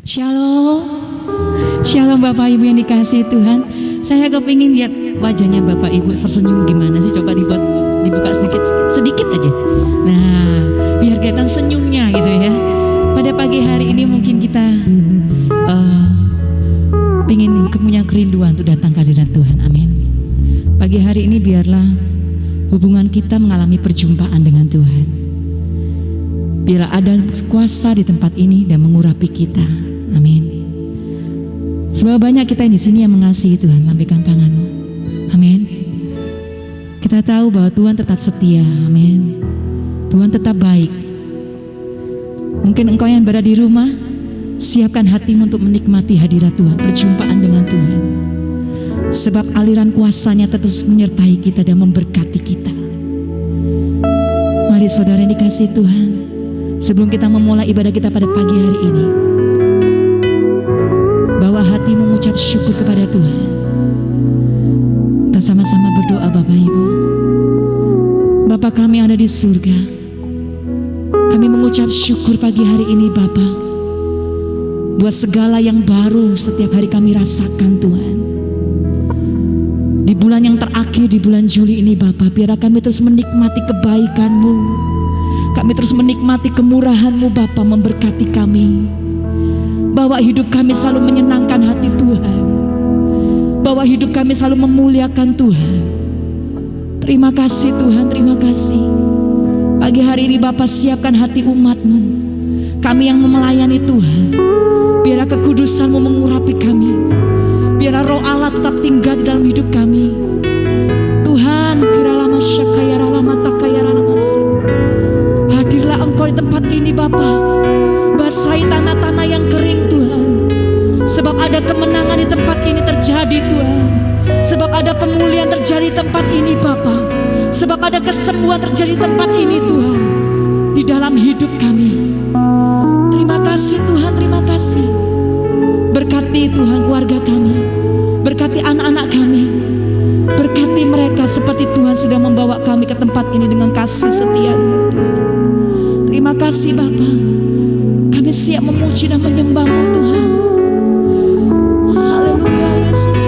Shalom, shalom Bapak Ibu yang dikasihi Tuhan. Saya kepingin lihat wajahnya Bapak Ibu tersenyum gimana sih? Coba dibuka sedikit aja. Nah, biar kelihatan senyumnya gitu ya. Pada pagi hari ini mungkin kita pingin punya kerinduan untuk datang ke hadirat Tuhan. Amin. Pagi hari ini biarlah hubungan kita mengalami perjumpaan dengan Tuhan. Biarlah ada kuasa di tempat ini dan mengurapi kita. Amin. Sebab banyak kita di sini yang mengasihi Tuhan, lambaikan tanganmu. Amin. Kita tahu bahwa Tuhan tetap setia. Amin. Tuhan tetap baik. Mungkin engkau yang berada di rumah, siapkan hatimu untuk menikmati hadirat Tuhan, perjumpaan dengan Tuhan. Sebab aliran kuasa-Nya terus menyertai kita dan memberkati kita. Mari saudara yang dikasihi Tuhan, sebelum kita memulai ibadah kita pada pagi hari ini, bawa hati mengucap syukur kepada Tuhan. Kita sama-sama berdoa Bapak Ibu. Bapa kami yang ada di surga, kami mengucap syukur pagi hari ini Bapa, buat segala yang baru setiap hari kami rasakan Tuhan. Di bulan yang terakhir, di bulan Juli ini Bapa, biarlah kami terus menikmati kebaikan-Mu. Kami terus menikmati kemurahan-Mu Bapa, memberkati kami. Bahwa hidup kami selalu menyenangkan hati Tuhan. Bahwa hidup kami selalu memuliakan Tuhan. Terima kasih Tuhan, terima kasih. Pagi hari ini Bapa, siapkan hati umat-Mu, kami yang melayani Tuhan. Biarlah kekudusan-Mu mengurapi kami. Biarlah roh Allah tetap tinggal di dalam hidup kami. Tuhan, kiralah masyakaya ralama takaya ralamasi. Hadirlah Engkau di tempat ini Bapa. Basahi tanah-tanah yang kering Tuhan. Sebab ada kemenangan di tempat ini terjadi Tuhan. Sebab ada pemulihan terjadi di tempat ini Bapa. Sebab ada kesembuhan terjadi di tempat ini Tuhan. Di dalam hidup kami. Terima kasih Tuhan, terima kasih. Berkati Tuhan keluarga kami. Berkati anak-anak kami. Berkati mereka seperti Tuhan sudah membawa kami ke tempat ini dengan kasih setia-Mu Tuhan. Terima kasih Bapa. Kami siap memuji dan menyembah-Mu Tuhan. Haleluya Yesus.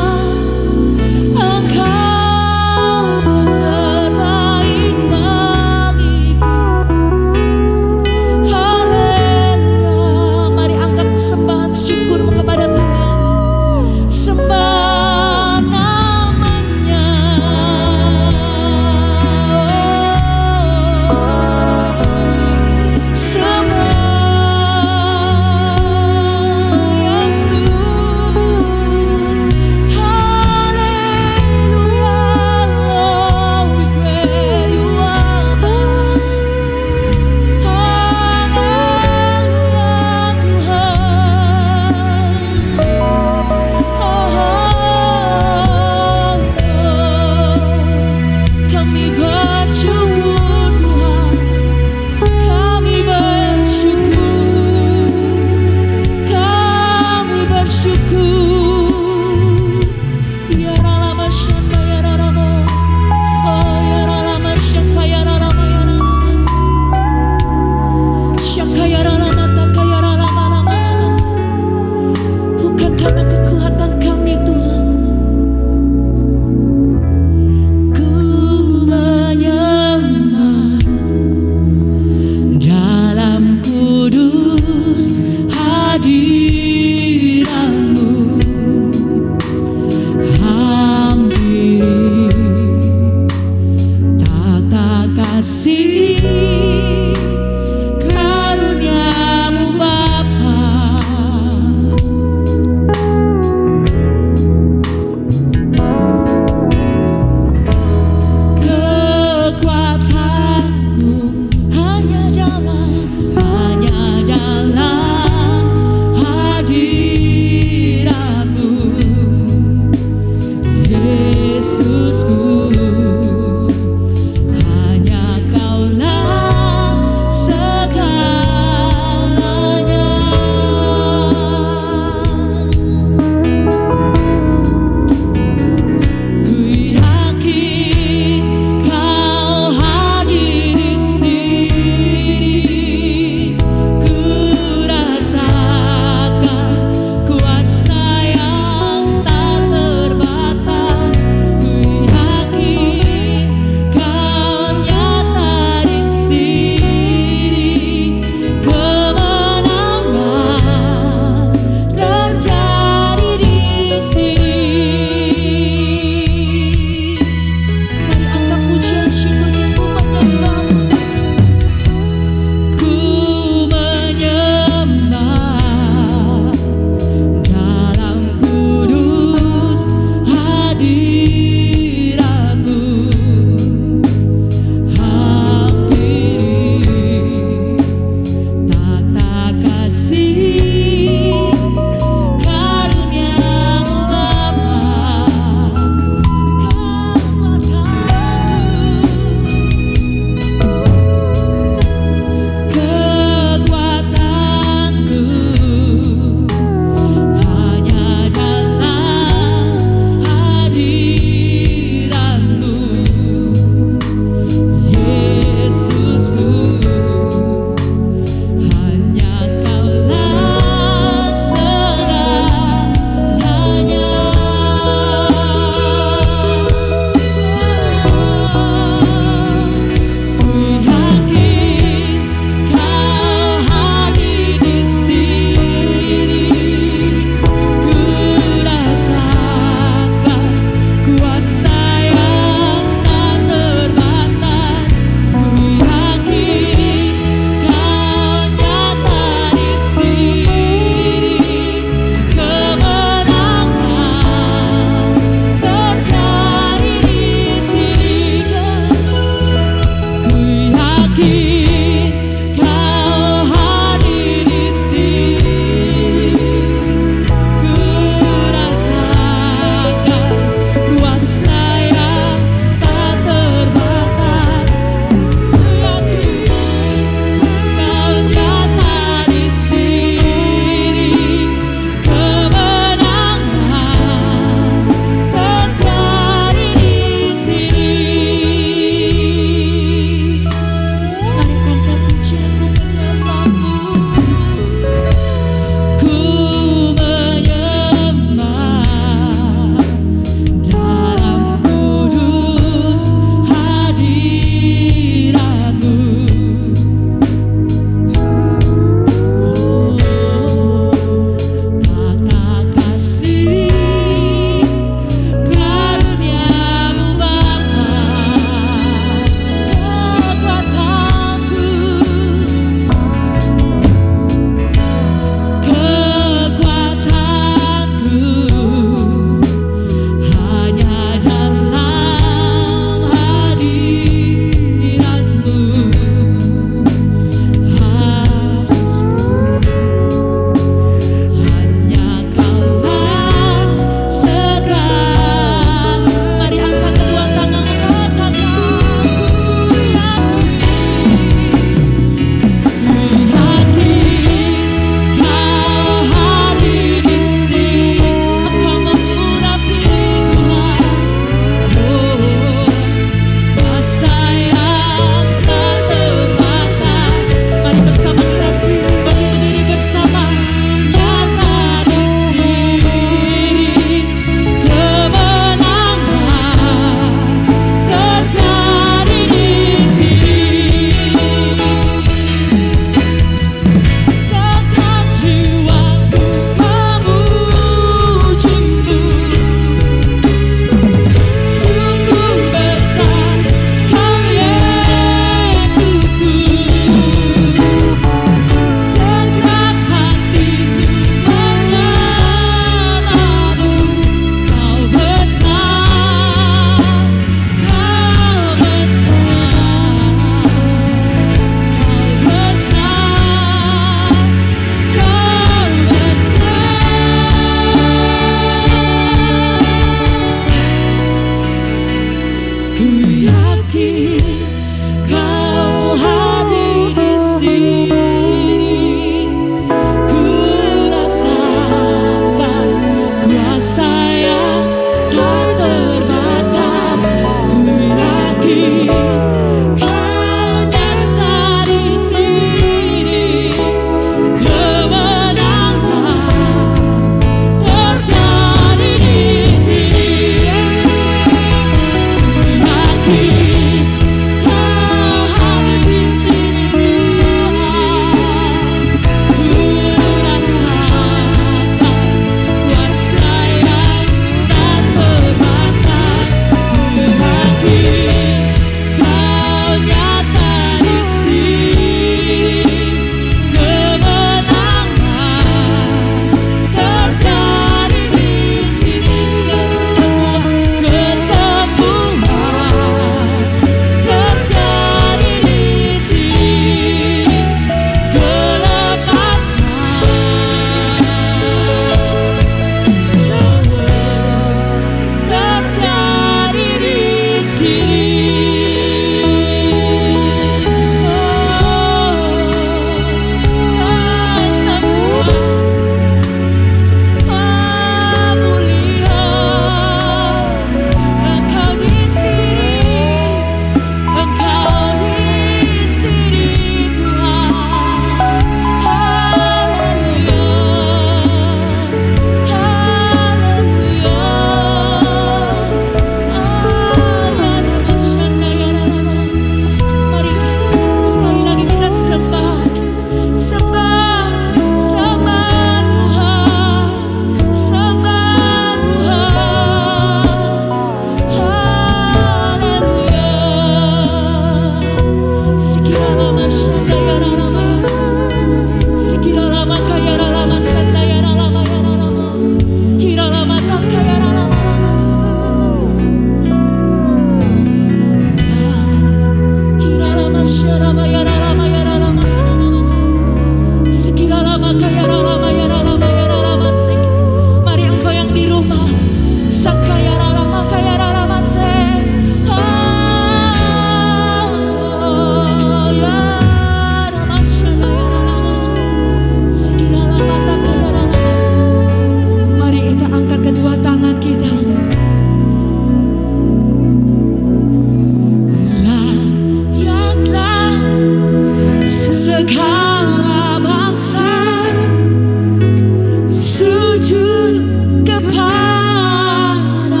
kepadamu.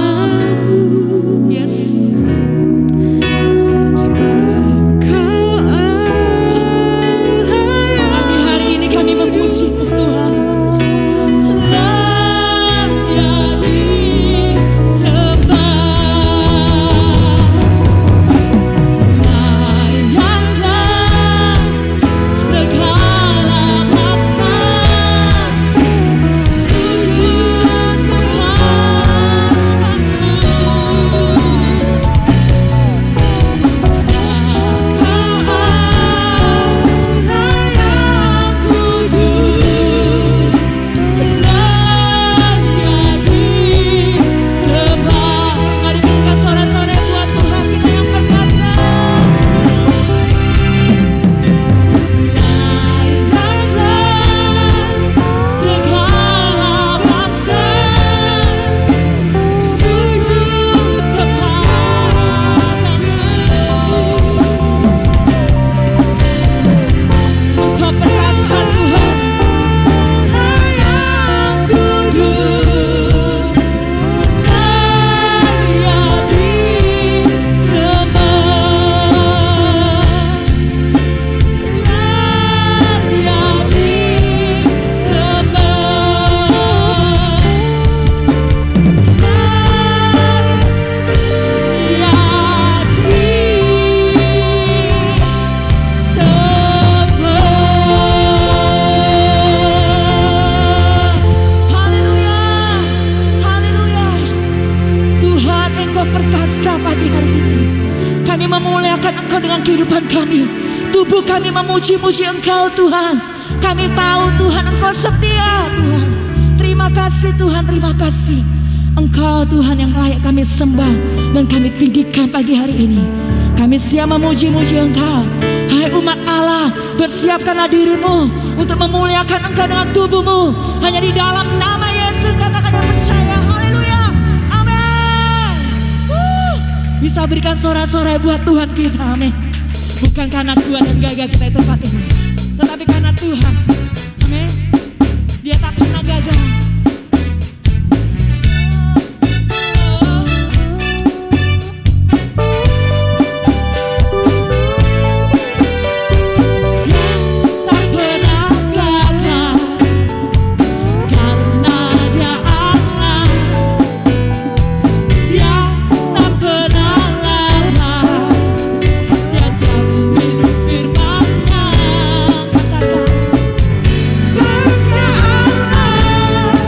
Yes. Pagi hari ini kami memuji Tuhan. Layak disembah, layaklah segala bangsa sujud kehidupan kami. Tubuh kami memuji-muji Engkau Tuhan. Kami tahu Tuhan Engkau setia Tuhan. Terima kasih Tuhan, terima kasih. Engkau Tuhan yang layak kami sembah dan kami tinggikan pagi hari ini. Kami siap memuji-muji Engkau. Hai umat Allah, bersiapkanlah dirimu untuk memuliakan Engkau dengan tubuhmu. Hanya di dalam nama Yesus katakan yang percaya. Haleluya, amin. Bisa berikan sorak-sorai buat Tuhan kita, amin. Bukan karena kuat dan gagah kita itu saat ini, tetapi karena Tuhan, amin. Dia tak pernah gagal. Firman-Nya, katakan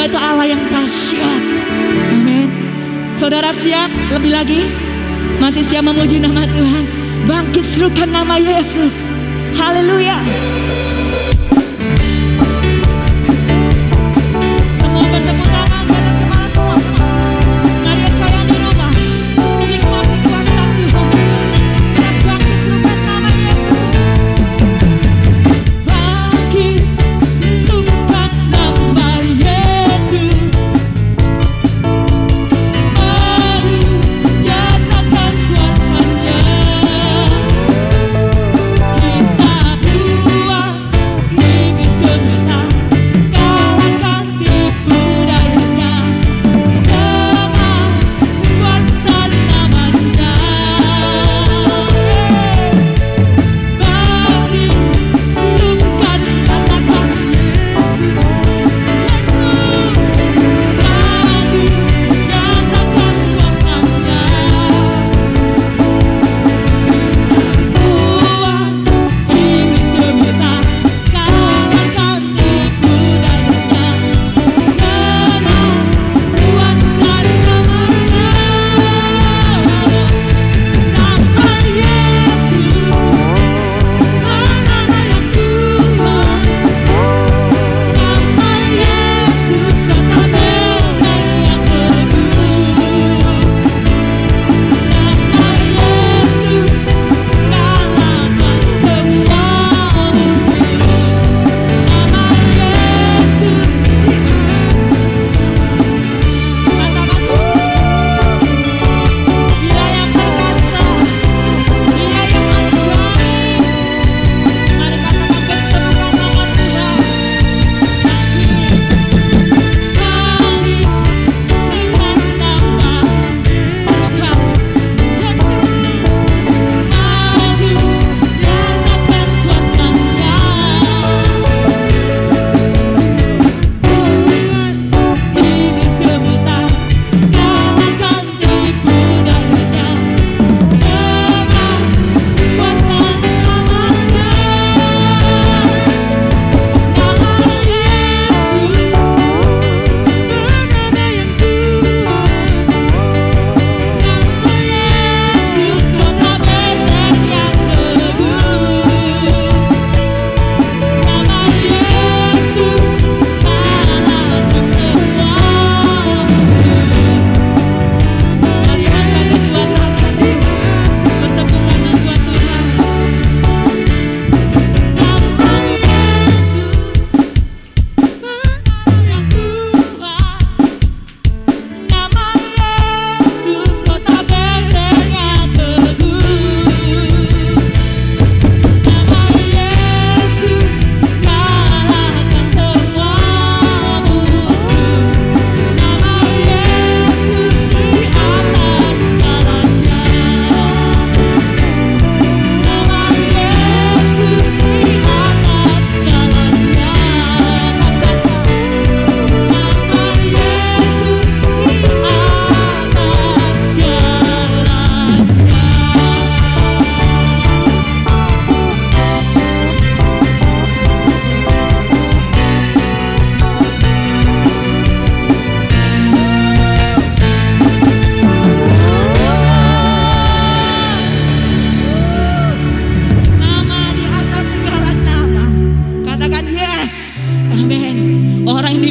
Allah itu Allah yang dahsyat. Amin. Saudara siap lebih lagi? Masih siap memuji nama Tuhan? Bangkit serukan nama Yesus. Haleluya. Semua bertepuk tangan di atas kepala semua. Mari kalian di rumah nikmati kuasa Tuhan. Dan bangkit serukan nama Yesus. Bangkit serukan nama Yesus. Mari nyatakan kuasa-Nya.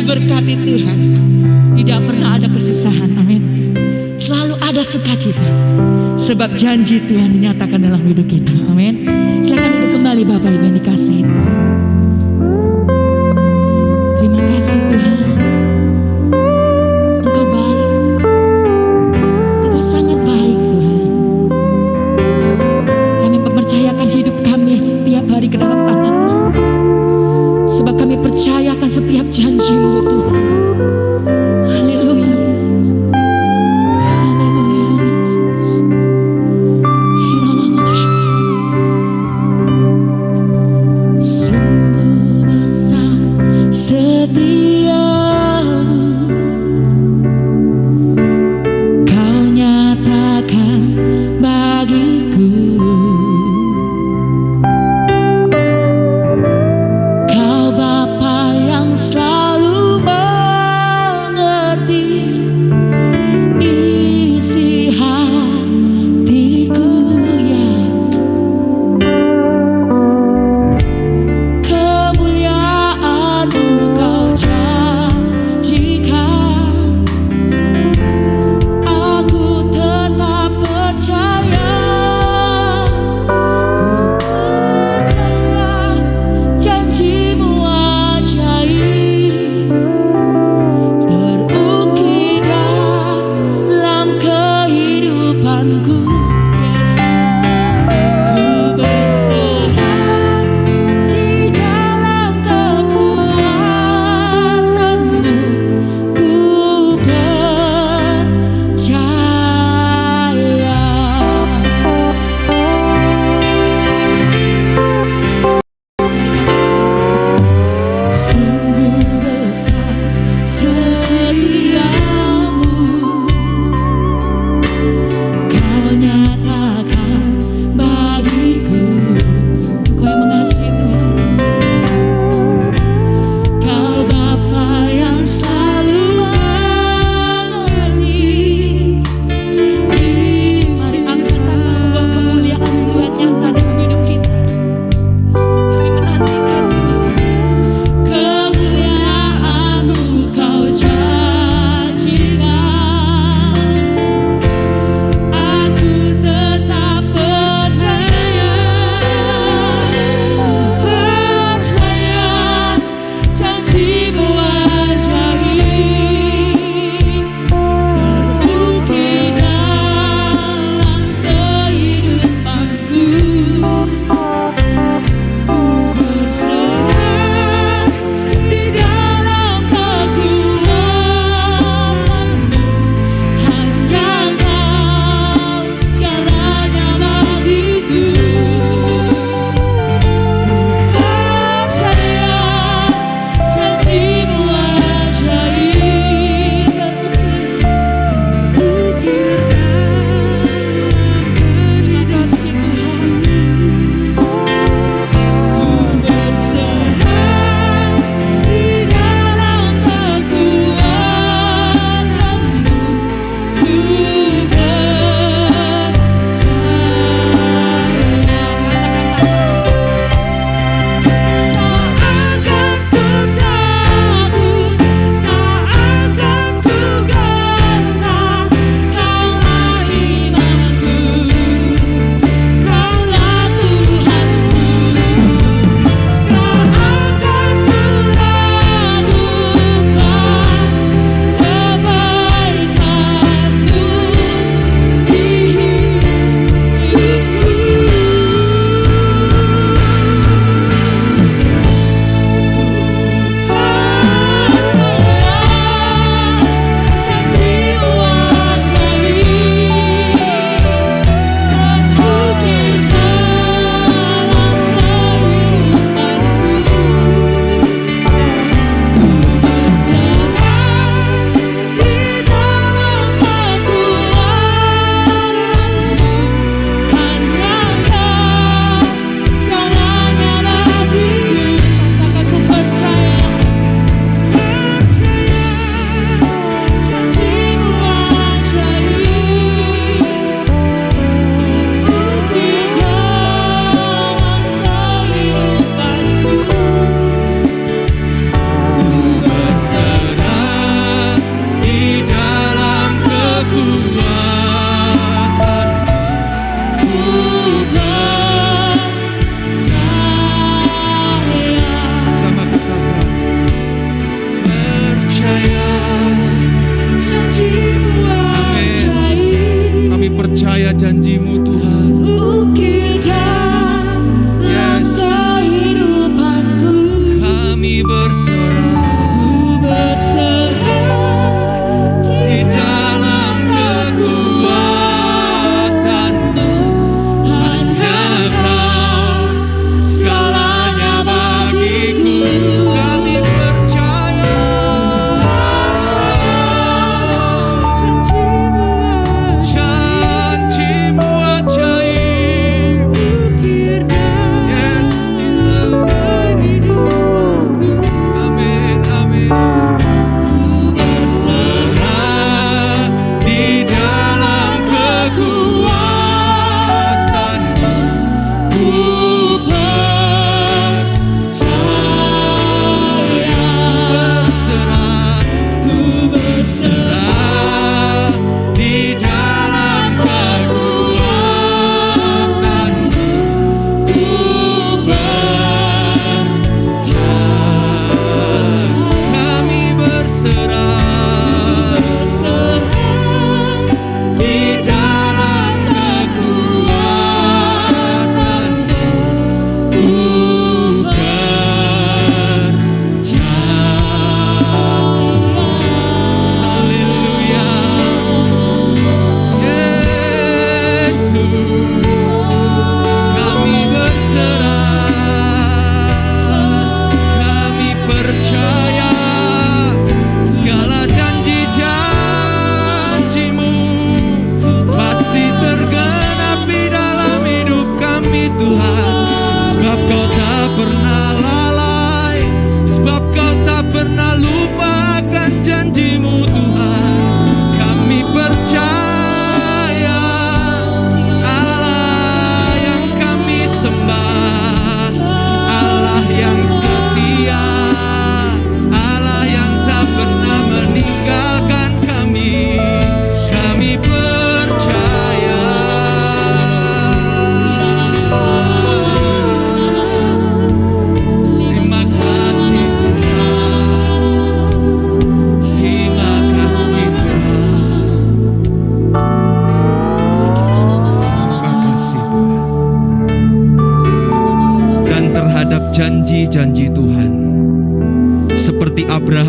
diberkati Tuhan. Tidak pernah ada kesusahan, amin. Selalu ada sukacita, sebab janji Tuhan dinyatakan dalam hidup kita, amin. Silakan duduk kembali Bapak Ibu yang dikasihi. Terima kasih Tuhan, Engkau baik, Engkau sangat baik Tuhan. Kami mempercayakan hidup kami setiap hari ke dalam tangan-Mu, sebab kami percayakan setiap janji-Mu Tuhan. Haleluya, haleluya Yesus. Sungguh besar setia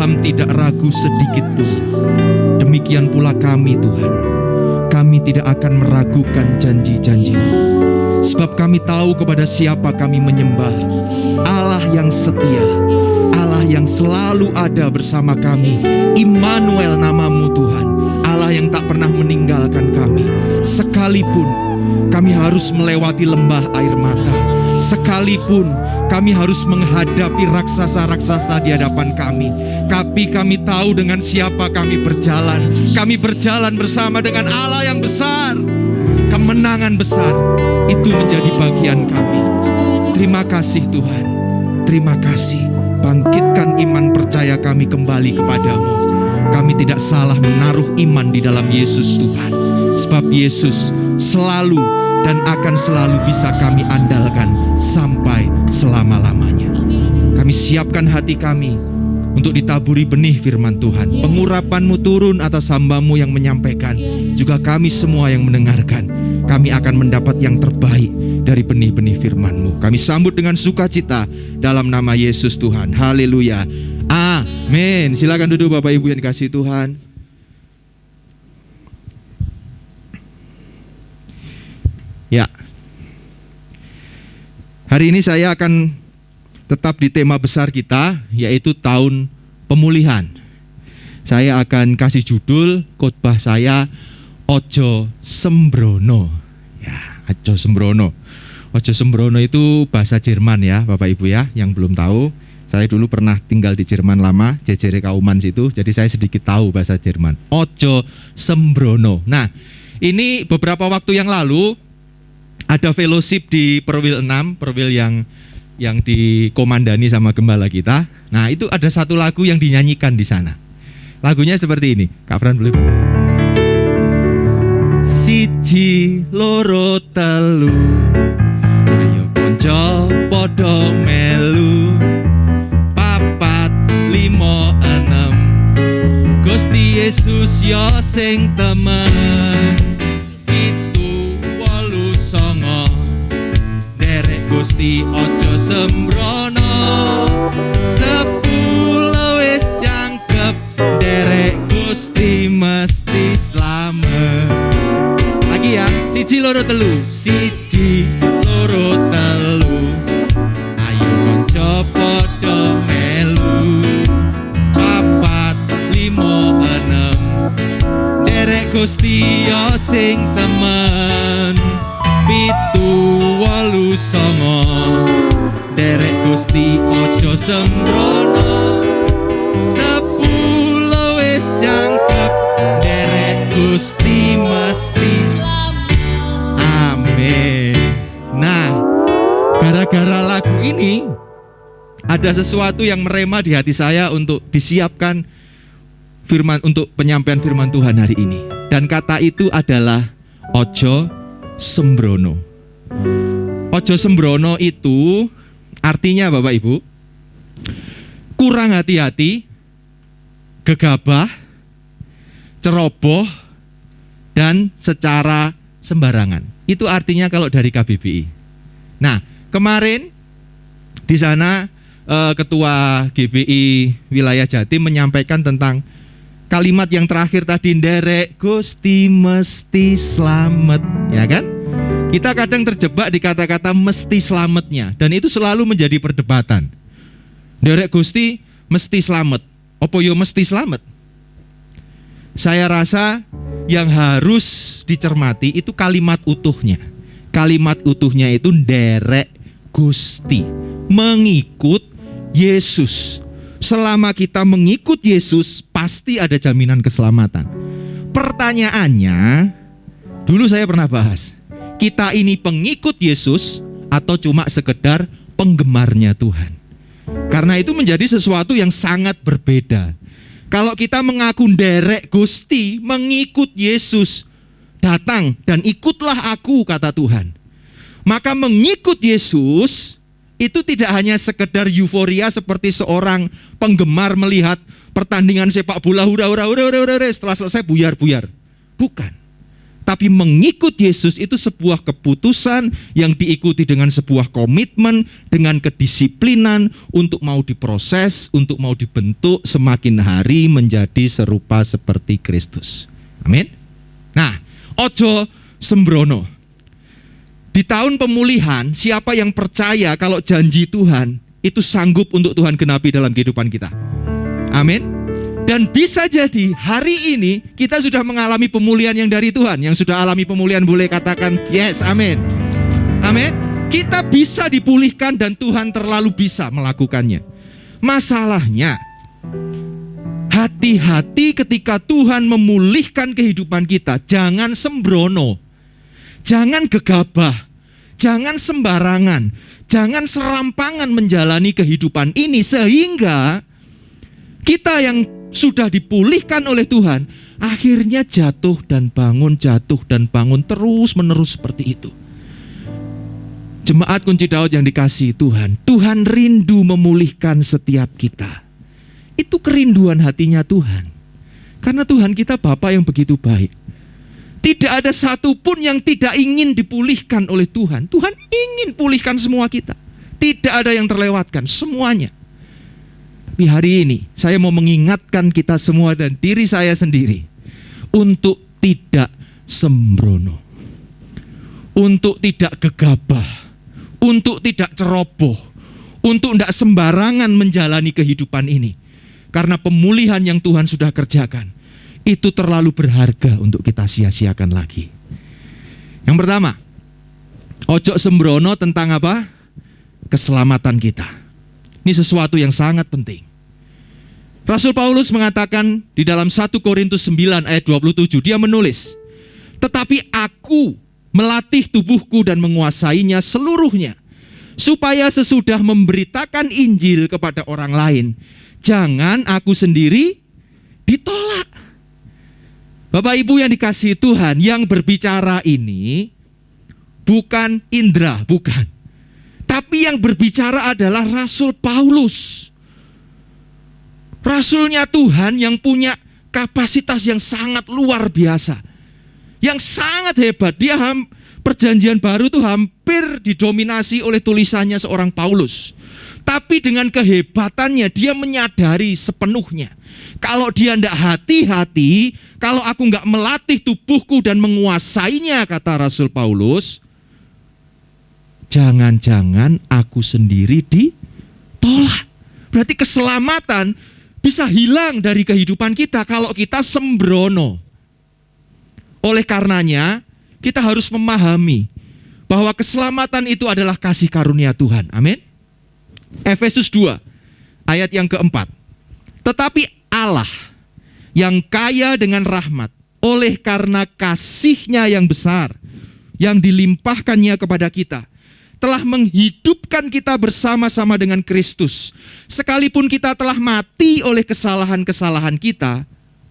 Abraham tidak ragu sedikit pun. Demikian pula kami Tuhan. Kami tidak akan meragukan janji-janji-Mu. Sebab kami tahu kepada siapa kami menyembah. Allah yang setia, Allah yang selalu ada bersama kami. Immanuel nama-Mu Tuhan, Allah yang tak pernah meninggalkan kami. Sekalipun kami harus melewati lembah air mata, sekalipun kami harus menghadapi raksasa-raksasa di hadapan kami, tapi kami tahu dengan siapa kami berjalan. Kami berjalan bersama dengan Allah yang besar. Kemenangan besar itu menjadi bagian kami. Terima kasih Tuhan. Terima kasih. Bangkitkan iman percaya kami kembali kepadamu. Kami tidak salah menaruh iman di dalam Yesus Tuhan. Sebab Yesus selalu dan akan selalu bisa kami andalkan sampai selama-lamanya. Kami siapkan hati kami untuk ditaburi benih firman Tuhan. Pengurapan-Mu turun atas hamba-Mu yang menyampaikan, juga kami semua yang mendengarkan. Kami akan mendapat yang terbaik dari benih-benih firman-Mu. Kami sambut dengan sukacita dalam nama Yesus Tuhan. Haleluya. Amin. Silakan duduk Bapak Ibu yang dikasihi Tuhan. Ya. Hari ini saya akan tetap di tema besar kita, yaitu tahun pemulihan. Saya akan kasih judul khotbah saya, Ojo Sembrono. Ya, Ojo Sembrono. Ojo Sembrono itu bahasa Jerman ya, Bapak Ibu ya, yang belum tahu. Saya dulu pernah tinggal di Jerman lama, JJR Kauman situ, jadi saya sedikit tahu bahasa Jerman. Ojo Sembrono. Nah, ini beberapa waktu yang lalu ada fellowship di Perwil 6, Perwil yang dikomandani sama gembala kita. Nah, itu ada satu lagu yang dinyanyikan di sana. Lagunya seperti ini. Kak Fran boleh? Siji loro telu, ayo konco podo melu, papat limo enem, Gusti Yesus yo sing temen. Pitu wolu songo, derek Gusti ojo sembrono. Sepuluh wis jangkep, derek Gusti mesti slamet. Lagi ya, siji loro telu, siji loro telu, ayo konco podo melu, papat limo enem, derek Gusti yo sing temen. Pitu wolu songo, derek Gusti ojo sembrono. Sepuluh wis jangkep, derek Gusti mesti. Amin. Nah, gara-gara lagu ini ada sesuatu yang merema di hati saya untuk disiapkan firman, untuk penyampaian firman Tuhan hari ini. Dan kata itu adalah Ojo Sembrono. Ojo Sembrono itu artinya Bapak Ibu, kurang hati-hati, gegabah, ceroboh, dan secara sembarangan. Itu artinya kalau dari KBBI. Nah, kemarin di sana Ketua GBI Wilayah Jatim menyampaikan tentang kalimat yang terakhir tadi, derek Gusti mesti slamet, ya kan? Kita kadang terjebak di kata-kata mesti slametnya, dan itu selalu menjadi perdebatan. Derek Gusti mesti slamet, opo yo mesti slamet? Saya rasa yang harus dicermati itu kalimat utuhnya. Kalimat utuhnya itu derek Gusti, mengikut Yesus. Selama kita mengikut Yesus, pasti ada jaminan keselamatan. Pertanyaannya, dulu saya pernah bahas, kita ini pengikut Yesus atau cuma sekedar penggemarnya Tuhan? Karena itu menjadi sesuatu yang sangat berbeda. Kalau kita mengaku derek Gusti, mengikut Yesus, datang dan ikutlah aku, kata Tuhan. Maka mengikut Yesus itu tidak hanya sekedar euforia seperti seorang penggemar melihat pertandingan sepak bola, hura, setelah selesai buyar-buyar. Bukan. Tapi mengikut Yesus itu sebuah keputusan yang diikuti dengan sebuah komitmen, dengan kedisiplinan untuk mau diproses, untuk mau dibentuk semakin hari menjadi serupa seperti Kristus. Amin. Nah, ojo sembrono. Di tahun pemulihan, siapa yang percaya kalau janji Tuhan itu sanggup untuk Tuhan genapi dalam kehidupan kita? Amin. Dan bisa jadi hari ini kita sudah mengalami pemulihan yang dari Tuhan. Yang sudah alami pemulihan boleh katakan yes, amin. Amin. Kita bisa dipulihkan dan Tuhan terlalu bisa melakukannya. Masalahnya, hati-hati ketika Tuhan memulihkan kehidupan kita. Jangan sembrono, jangan gegabah, jangan sembarangan, jangan serampangan menjalani kehidupan ini. Sehingga kita yang sudah dipulihkan oleh Tuhan, akhirnya jatuh dan bangun terus menerus seperti itu. Jemaat Kunci Daud yang dikasihi Tuhan, Tuhan rindu memulihkan setiap kita. Itu kerinduan hatinya Tuhan. Karena Tuhan kita Bapa yang begitu baik. Tidak ada satupun yang tidak ingin dipulihkan oleh Tuhan. Tuhan ingin pulihkan semua kita. Tidak ada yang terlewatkan, semuanya. Tapi hari ini saya mau mengingatkan kita semua dan diri saya sendiri untuk tidak sembrono, untuk tidak gegabah, untuk tidak ceroboh, untuk tidak sembarangan menjalani kehidupan ini. Karena pemulihan yang Tuhan sudah kerjakan itu terlalu berharga untuk kita sia-siakan lagi. Yang pertama, ojo sembrono tentang apa? Keselamatan kita. Ini sesuatu yang sangat penting. Rasul Paulus mengatakan di dalam 1 Korintus 9 ayat 27, dia menulis, "Tetapi aku melatih tubuhku dan menguasainya seluruhnya, supaya sesudah memberitakan Injil kepada orang lain, jangan aku sendiri ditolak." Bapak Ibu yang dikasihi Tuhan, yang berbicara ini bukan Indra, bukan. Tapi yang berbicara adalah Rasul Paulus. Rasulnya Tuhan yang punya kapasitas yang sangat luar biasa. Yang sangat hebat. Dia Perjanjian Baru itu hampir didominasi oleh tulisannya seorang Paulus. Tapi dengan kehebatannya dia menyadari sepenuhnya. Kalau dia tidak hati-hati, kalau aku nggak melatih tubuhku dan menguasainya, kata Rasul Paulus, jangan-jangan aku sendiri ditolak. Berarti keselamatan bisa hilang dari kehidupan kita kalau kita sembrono. Oleh karenanya, kita harus memahami bahwa keselamatan itu adalah kasih karunia Tuhan. Amin. Efesus 2 ayat yang keempat. Tetapi Allah yang kaya dengan rahmat, oleh karena kasih-Nya yang besar yang dilimpahkannya kepada kita, telah menghidupkan kita bersama-sama dengan Kristus. Sekalipun kita telah mati oleh kesalahan-kesalahan kita,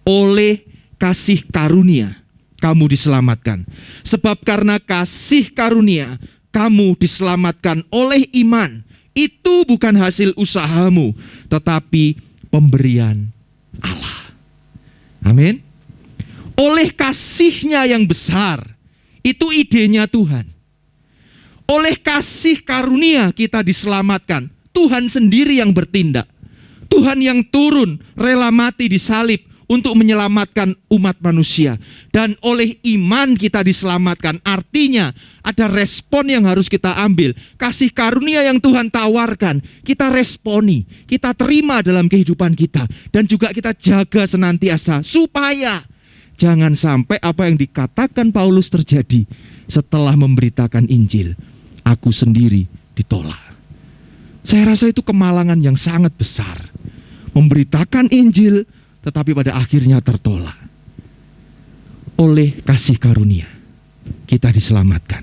oleh kasih karunia kamu diselamatkan. Sebab karena kasih karunia kamu diselamatkan oleh iman. Itu bukan hasil usahamu, tetapi pemberian Allah. Amin. Oleh kasih-Nya yang besar, itu idenya Tuhan. Oleh kasih karunia kita diselamatkan. Tuhan sendiri yang bertindak. Tuhan yang turun rela mati di salib untuk menyelamatkan umat manusia. Dan oleh iman kita diselamatkan. Artinya ada respon yang harus kita ambil. Kasih karunia yang Tuhan tawarkan, kita responi, kita terima dalam kehidupan kita. Dan juga kita jaga senantiasa supaya jangan sampai apa yang dikatakan Paulus terjadi setelah memberitakan Injil. Aku sendiri ditolak. Saya rasa itu kemalangan yang sangat besar. Memberitakan Injil tetapi pada akhirnya tertolak. Oleh kasih karunia kita diselamatkan.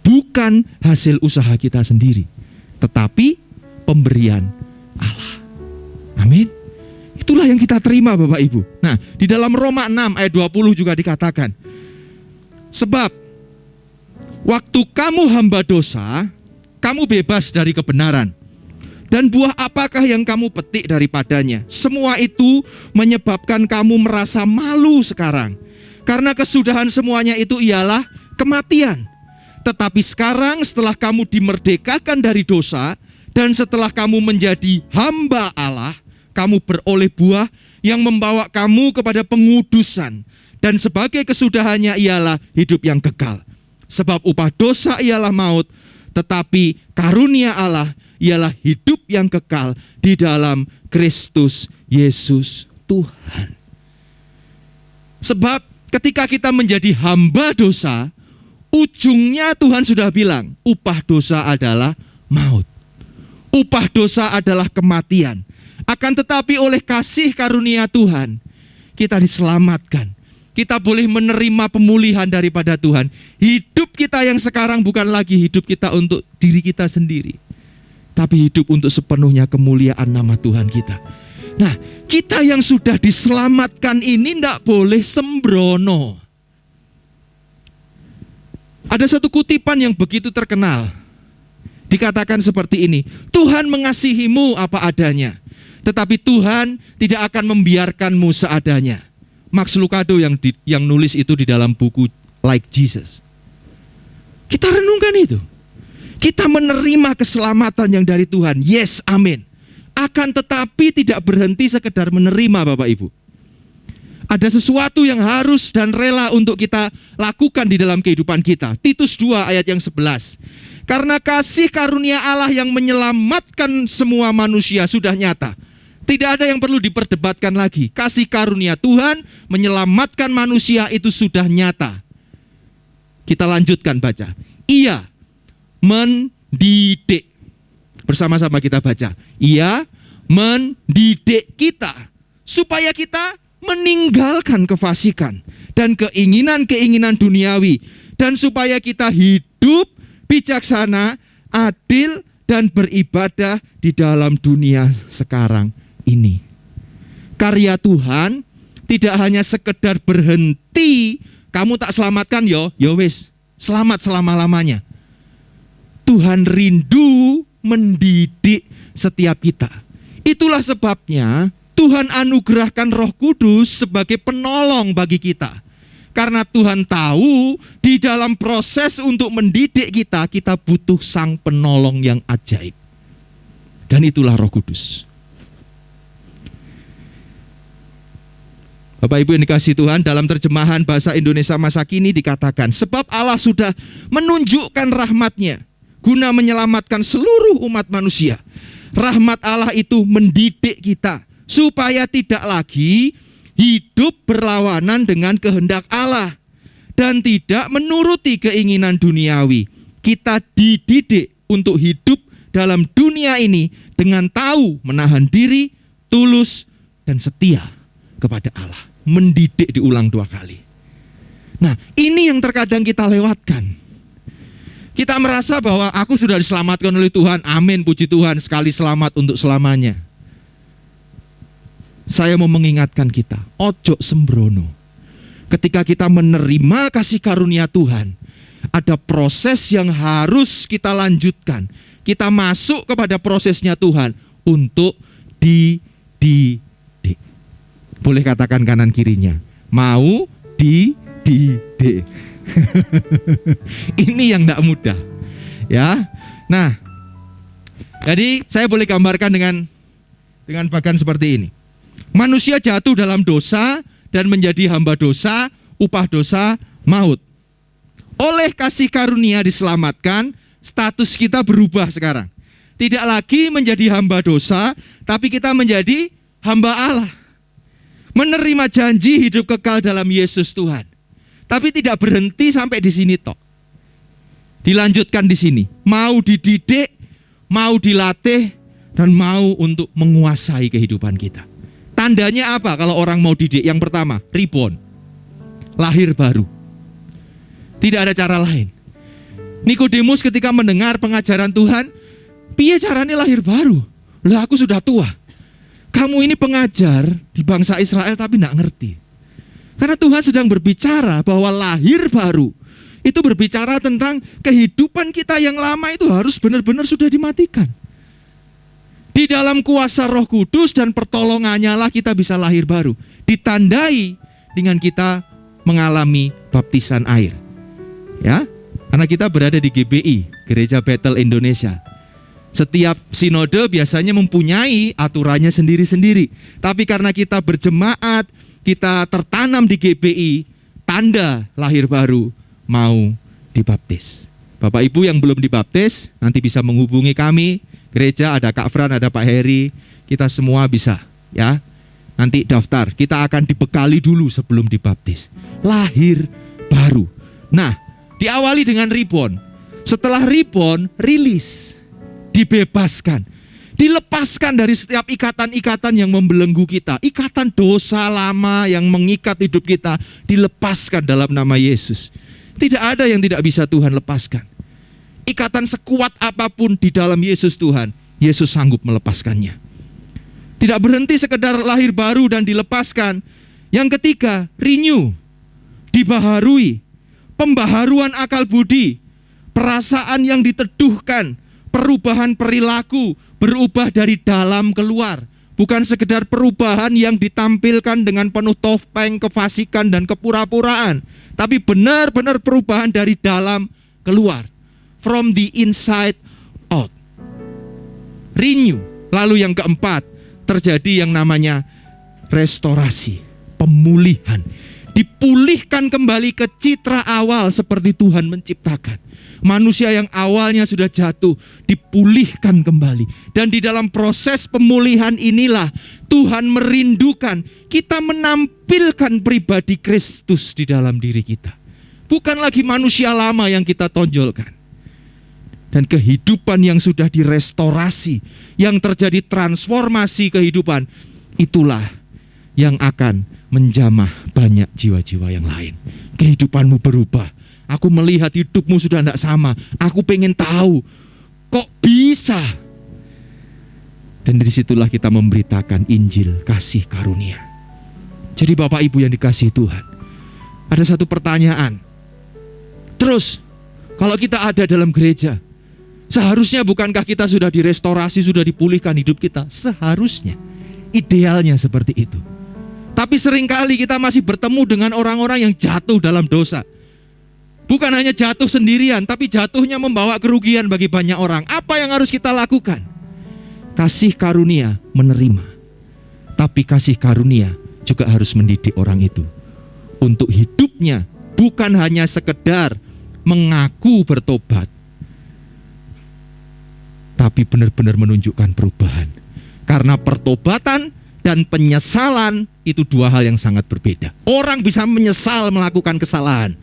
Bukan hasil usaha kita sendiri, tetapi pemberian Allah. Amin. Itulah yang kita terima Bapak Ibu. Nah, di dalam Roma 6 ayat 20 juga dikatakan, sebab waktu kamu hamba dosa, kamu bebas dari kebenaran. Dan buah apakah yang kamu petik daripadanya? Semua itu menyebabkan kamu merasa malu sekarang. Karena kesudahan semuanya itu ialah kematian. Tetapi sekarang setelah kamu dimerdekakan dari dosa dan setelah kamu menjadi hamba Allah, kamu beroleh buah yang membawa kamu kepada pengudusan. Dan sebagai kesudahannya ialah hidup yang kekal. Sebab upah dosa ialah maut, tetapi karunia Allah ialah hidup yang kekal di dalam Kristus Yesus Tuhan. Sebab ketika kita menjadi hamba dosa, ujungnya Tuhan sudah bilang, upah dosa adalah maut. Upah dosa adalah kematian. Akan tetapi oleh kasih karunia Tuhan, kita diselamatkan. Kita boleh menerima pemulihan daripada Tuhan. Hidup kita yang sekarang bukan lagi hidup kita untuk diri kita sendiri, tapi hidup untuk sepenuhnya kemuliaan nama Tuhan kita. Nah, kita yang sudah diselamatkan ini tidak boleh sembrono. Ada satu kutipan yang begitu terkenal. Dikatakan seperti ini, Tuhan mengasihimu apa adanya, tetapi Tuhan tidak akan membiarkanmu seadanya. Max Lucado yang nulis itu di dalam buku Like Jesus. Kita renungkan itu. Kita menerima keselamatan yang dari Tuhan. Yes, amin. Akan tetapi tidak berhenti sekedar menerima, Bapak Ibu. Ada sesuatu yang harus dan rela untuk kita lakukan di dalam kehidupan kita. Titus 2 ayat yang 11. Karena kasih karunia Allah yang menyelamatkan semua manusia sudah nyata. Tidak ada yang perlu diperdebatkan lagi. Kasih karunia Tuhan menyelamatkan manusia itu sudah nyata. Kita lanjutkan baca. Ia mendidik. Bersama-sama kita baca. Ia mendidik kita supaya kita meninggalkan kefasikan dan keinginan-keinginan duniawi, dan supaya kita hidup bijaksana, adil, dan beribadah di dalam dunia sekarang ini. Karya Tuhan tidak hanya sekedar berhenti, kamu tak selamatkan yo wis, selamat selama-lamanya. Tuhan rindu mendidik setiap kita. Itulah sebabnya Tuhan anugerahkan Roh Kudus sebagai penolong bagi kita. Karena Tuhan tahu di dalam proses untuk mendidik kita, kita butuh sang penolong yang ajaib. Dan itulah Roh Kudus. Bapak Ibu yang dikasihi Tuhan, dalam terjemahan bahasa Indonesia masa kini dikatakan, sebab Allah sudah menunjukkan rahmat-Nya guna menyelamatkan seluruh umat manusia. Rahmat Allah itu mendidik kita supaya tidak lagi hidup berlawanan dengan kehendak Allah dan tidak menuruti keinginan duniawi. Kita dididik untuk hidup dalam dunia ini dengan tahu menahan diri, tulus, dan setia kepada Allah. Mendidik diulang 2 kali. Nah, ini yang terkadang kita lewatkan. Kita merasa bahwa aku sudah diselamatkan oleh Tuhan. Amin, puji Tuhan, sekali selamat untuk selamanya. Saya mau mengingatkan kita, ojo sembrono. Ketika kita menerima kasih karunia Tuhan, ada proses yang harus kita lanjutkan. Kita masuk kepada prosesnya Tuhan untuk dididik. Boleh katakan kanan kirinya, mau dididik. Ini yang tidak mudah, ya. Nah, jadi saya boleh gambarkan dengan bagan seperti ini. Manusia jatuh dalam dosa dan menjadi hamba dosa, upah dosa maut. Oleh kasih karunia diselamatkan, status kita berubah sekarang. Tidak lagi menjadi hamba dosa, tapi kita menjadi hamba Allah. Menerima janji hidup kekal dalam Yesus Tuhan. Tapi tidak berhenti sampai di sini tok. Dilanjutkan di sini. Mau dididik, mau dilatih, dan mau untuk menguasai kehidupan kita. Tandanya apa kalau orang mau didik? Yang pertama, reborn. Lahir baru. Tidak ada cara lain. Nikodemus ketika mendengar pengajaran Tuhan, piye caranya lahir baru? Lah aku sudah tua. Kamu ini pengajar di bangsa Israel tapi tidak ngerti. Karena Tuhan sedang berbicara bahwa lahir baru itu berbicara tentang kehidupan kita yang lama itu harus benar-benar sudah dimatikan. Di dalam kuasa Roh Kudus dan pertolongannya lah kita bisa lahir baru. Ditandai dengan kita mengalami baptisan air. Ya, karena kita berada di GBI, Gereja Bethel Indonesia. Setiap sinode biasanya mempunyai aturannya sendiri-sendiri. Tapi karena kita berjemaat, kita tertanam di GBI, tanda lahir baru mau dibaptis. Bapak Ibu yang belum dibaptis, nanti bisa menghubungi kami. Gereja ada Kak Fran, ada Pak Heri, kita semua bisa, ya. Nanti daftar, kita akan dibekali dulu sebelum dibaptis. Lahir baru. Nah, diawali dengan reborn. Setelah reborn, rilis. Dibebaskan, dilepaskan dari setiap ikatan-ikatan yang membelenggu kita. Ikatan dosa lama yang mengikat hidup kita dilepaskan dalam nama Yesus. Tidak ada yang tidak bisa Tuhan lepaskan. Ikatan sekuat apapun di dalam Yesus Tuhan, Yesus sanggup melepaskannya. Tidak berhenti sekedar lahir baru dan dilepaskan. Yang ketiga, renew, dibaharui, pembaharuan akal budi, perasaan yang diteduhkan, perubahan perilaku, berubah dari dalam keluar. Bukan sekedar perubahan yang ditampilkan dengan penuh topeng, kefasikan, dan kepura-puraan. Tapi benar-benar perubahan dari dalam keluar. From the inside out. Renew. Lalu yang keempat, terjadi yang namanya restorasi, pemulihan. Dipulihkan kembali ke citra awal seperti Tuhan menciptakan. Manusia yang awalnya sudah jatuh dipulihkan kembali. Dan di dalam proses pemulihan inilah Tuhan merindukan kita menampilkan pribadi Kristus di dalam diri kita. Bukan lagi manusia lama yang kita tonjolkan. Dan kehidupan yang sudah direstorasi, yang terjadi transformasi kehidupan, itulah yang akan menjamah banyak jiwa-jiwa yang lain. Kehidupanmu berubah. Aku melihat hidupmu sudah tidak sama. Aku pengen tahu, kok bisa? Dan disitulah kita memberitakan Injil kasih karunia. Jadi Bapak Ibu yang dikasihi Tuhan, ada satu pertanyaan. Terus, kalau kita ada dalam gereja, seharusnya bukankah kita sudah direstorasi, sudah dipulihkan hidup kita? Seharusnya, idealnya seperti itu. Tapi seringkali kita masih bertemu dengan orang-orang yang jatuh dalam dosa. Bukan hanya jatuh sendirian, tapi jatuhnya membawa kerugian bagi banyak orang. Apa yang harus kita lakukan? Kasih karunia menerima. Tapi kasih karunia juga harus mendidik orang itu. Untuk hidupnya bukan hanya sekedar mengaku bertobat, tapi benar-benar menunjukkan perubahan. Karena pertobatan dan penyesalan itu dua hal yang sangat berbeda. Orang bisa menyesal melakukan kesalahan,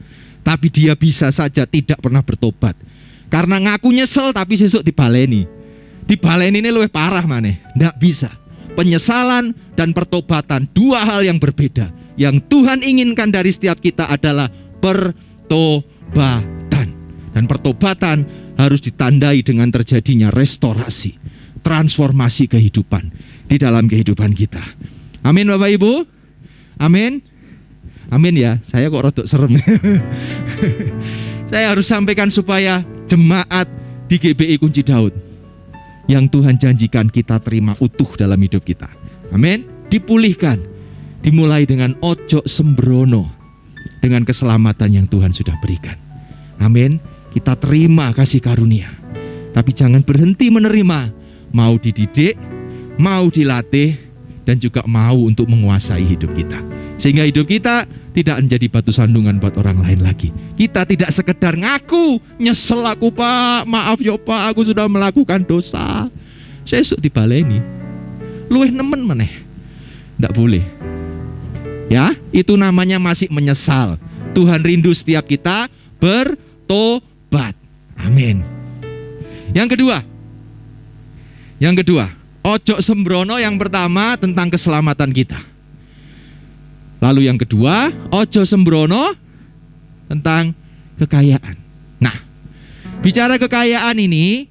tapi dia bisa saja tidak pernah bertobat. Karena ngaku nyesel tapi sesuk dibaleni. Dibaleni ini lebih parah maneh. Tidak bisa. Penyesalan dan pertobatan dua hal yang berbeda. Yang Tuhan inginkan dari setiap kita adalah pertobatan. Dan pertobatan harus ditandai dengan terjadinya restorasi, transformasi kehidupan di dalam kehidupan kita. Amin Bapak Ibu. Amin. Amin ya, saya kok rodok serem. Saya harus sampaikan supaya jemaat di GBI Kunci Daud yang Tuhan janjikan kita terima utuh dalam hidup kita. Amin. Dipulihkan, dimulai dengan ojo sembrono, dengan keselamatan yang Tuhan sudah berikan. Amin. Kita terima kasih karunia, tapi jangan berhenti menerima. Mau dididik, mau dilatih, dan juga mau untuk menguasai hidup kita. Sehingga hidup kita tidak menjadi batu sandungan buat orang lain lagi. Kita tidak sekedar ngaku, nyesel aku Pak, maaf ya Pak, aku sudah melakukan dosa. Sesuk dibaleni. Luwih nemen meneh. Tidak boleh. Ya, itu namanya masih menyesal. Tuhan rindu setiap kita bertobat. Amin. Yang kedua, ojo sembrono yang pertama tentang keselamatan kita. Lalu yang kedua, ojo sembrono tentang kekayaan. Nah, bicara kekayaan ini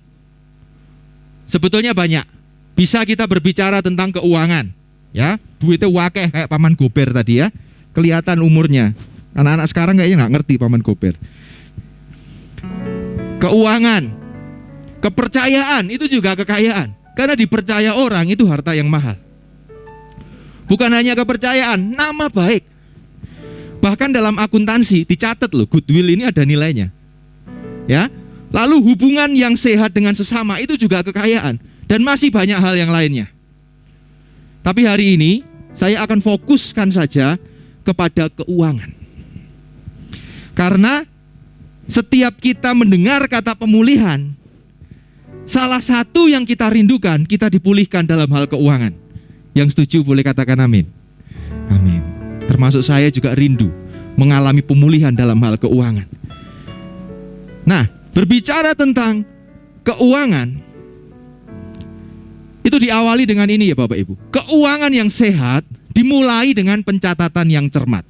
sebetulnya banyak. Bisa kita berbicara tentang keuangan, ya. Duitnya wakeh kayak Paman Gober tadi ya. Kelihatan umurnya. Anak-anak sekarang kayaknya nggak ngerti Paman Gober. Keuangan, kepercayaan itu juga kekayaan. Karena dipercaya orang itu harta yang mahal. Bukan hanya kepercayaan, nama baik. Bahkan dalam akuntansi dicatat loh, goodwill ini ada nilainya. Ya. Lalu hubungan yang sehat dengan sesama itu juga kekayaan, dan masih banyak hal yang lainnya. Tapi hari ini saya akan fokuskan saja kepada keuangan. Karena setiap kita mendengar kata pemulihan, salah satu yang kita rindukan, kita dipulihkan dalam hal keuangan. Yang setuju boleh katakan amin. Amin. Termasuk saya juga rindu mengalami pemulihan dalam hal keuangan. Nah, berbicara tentang keuangan, itu diawali dengan ini ya Bapak Ibu. Keuangan yang sehat dimulai dengan pencatatan yang cermat.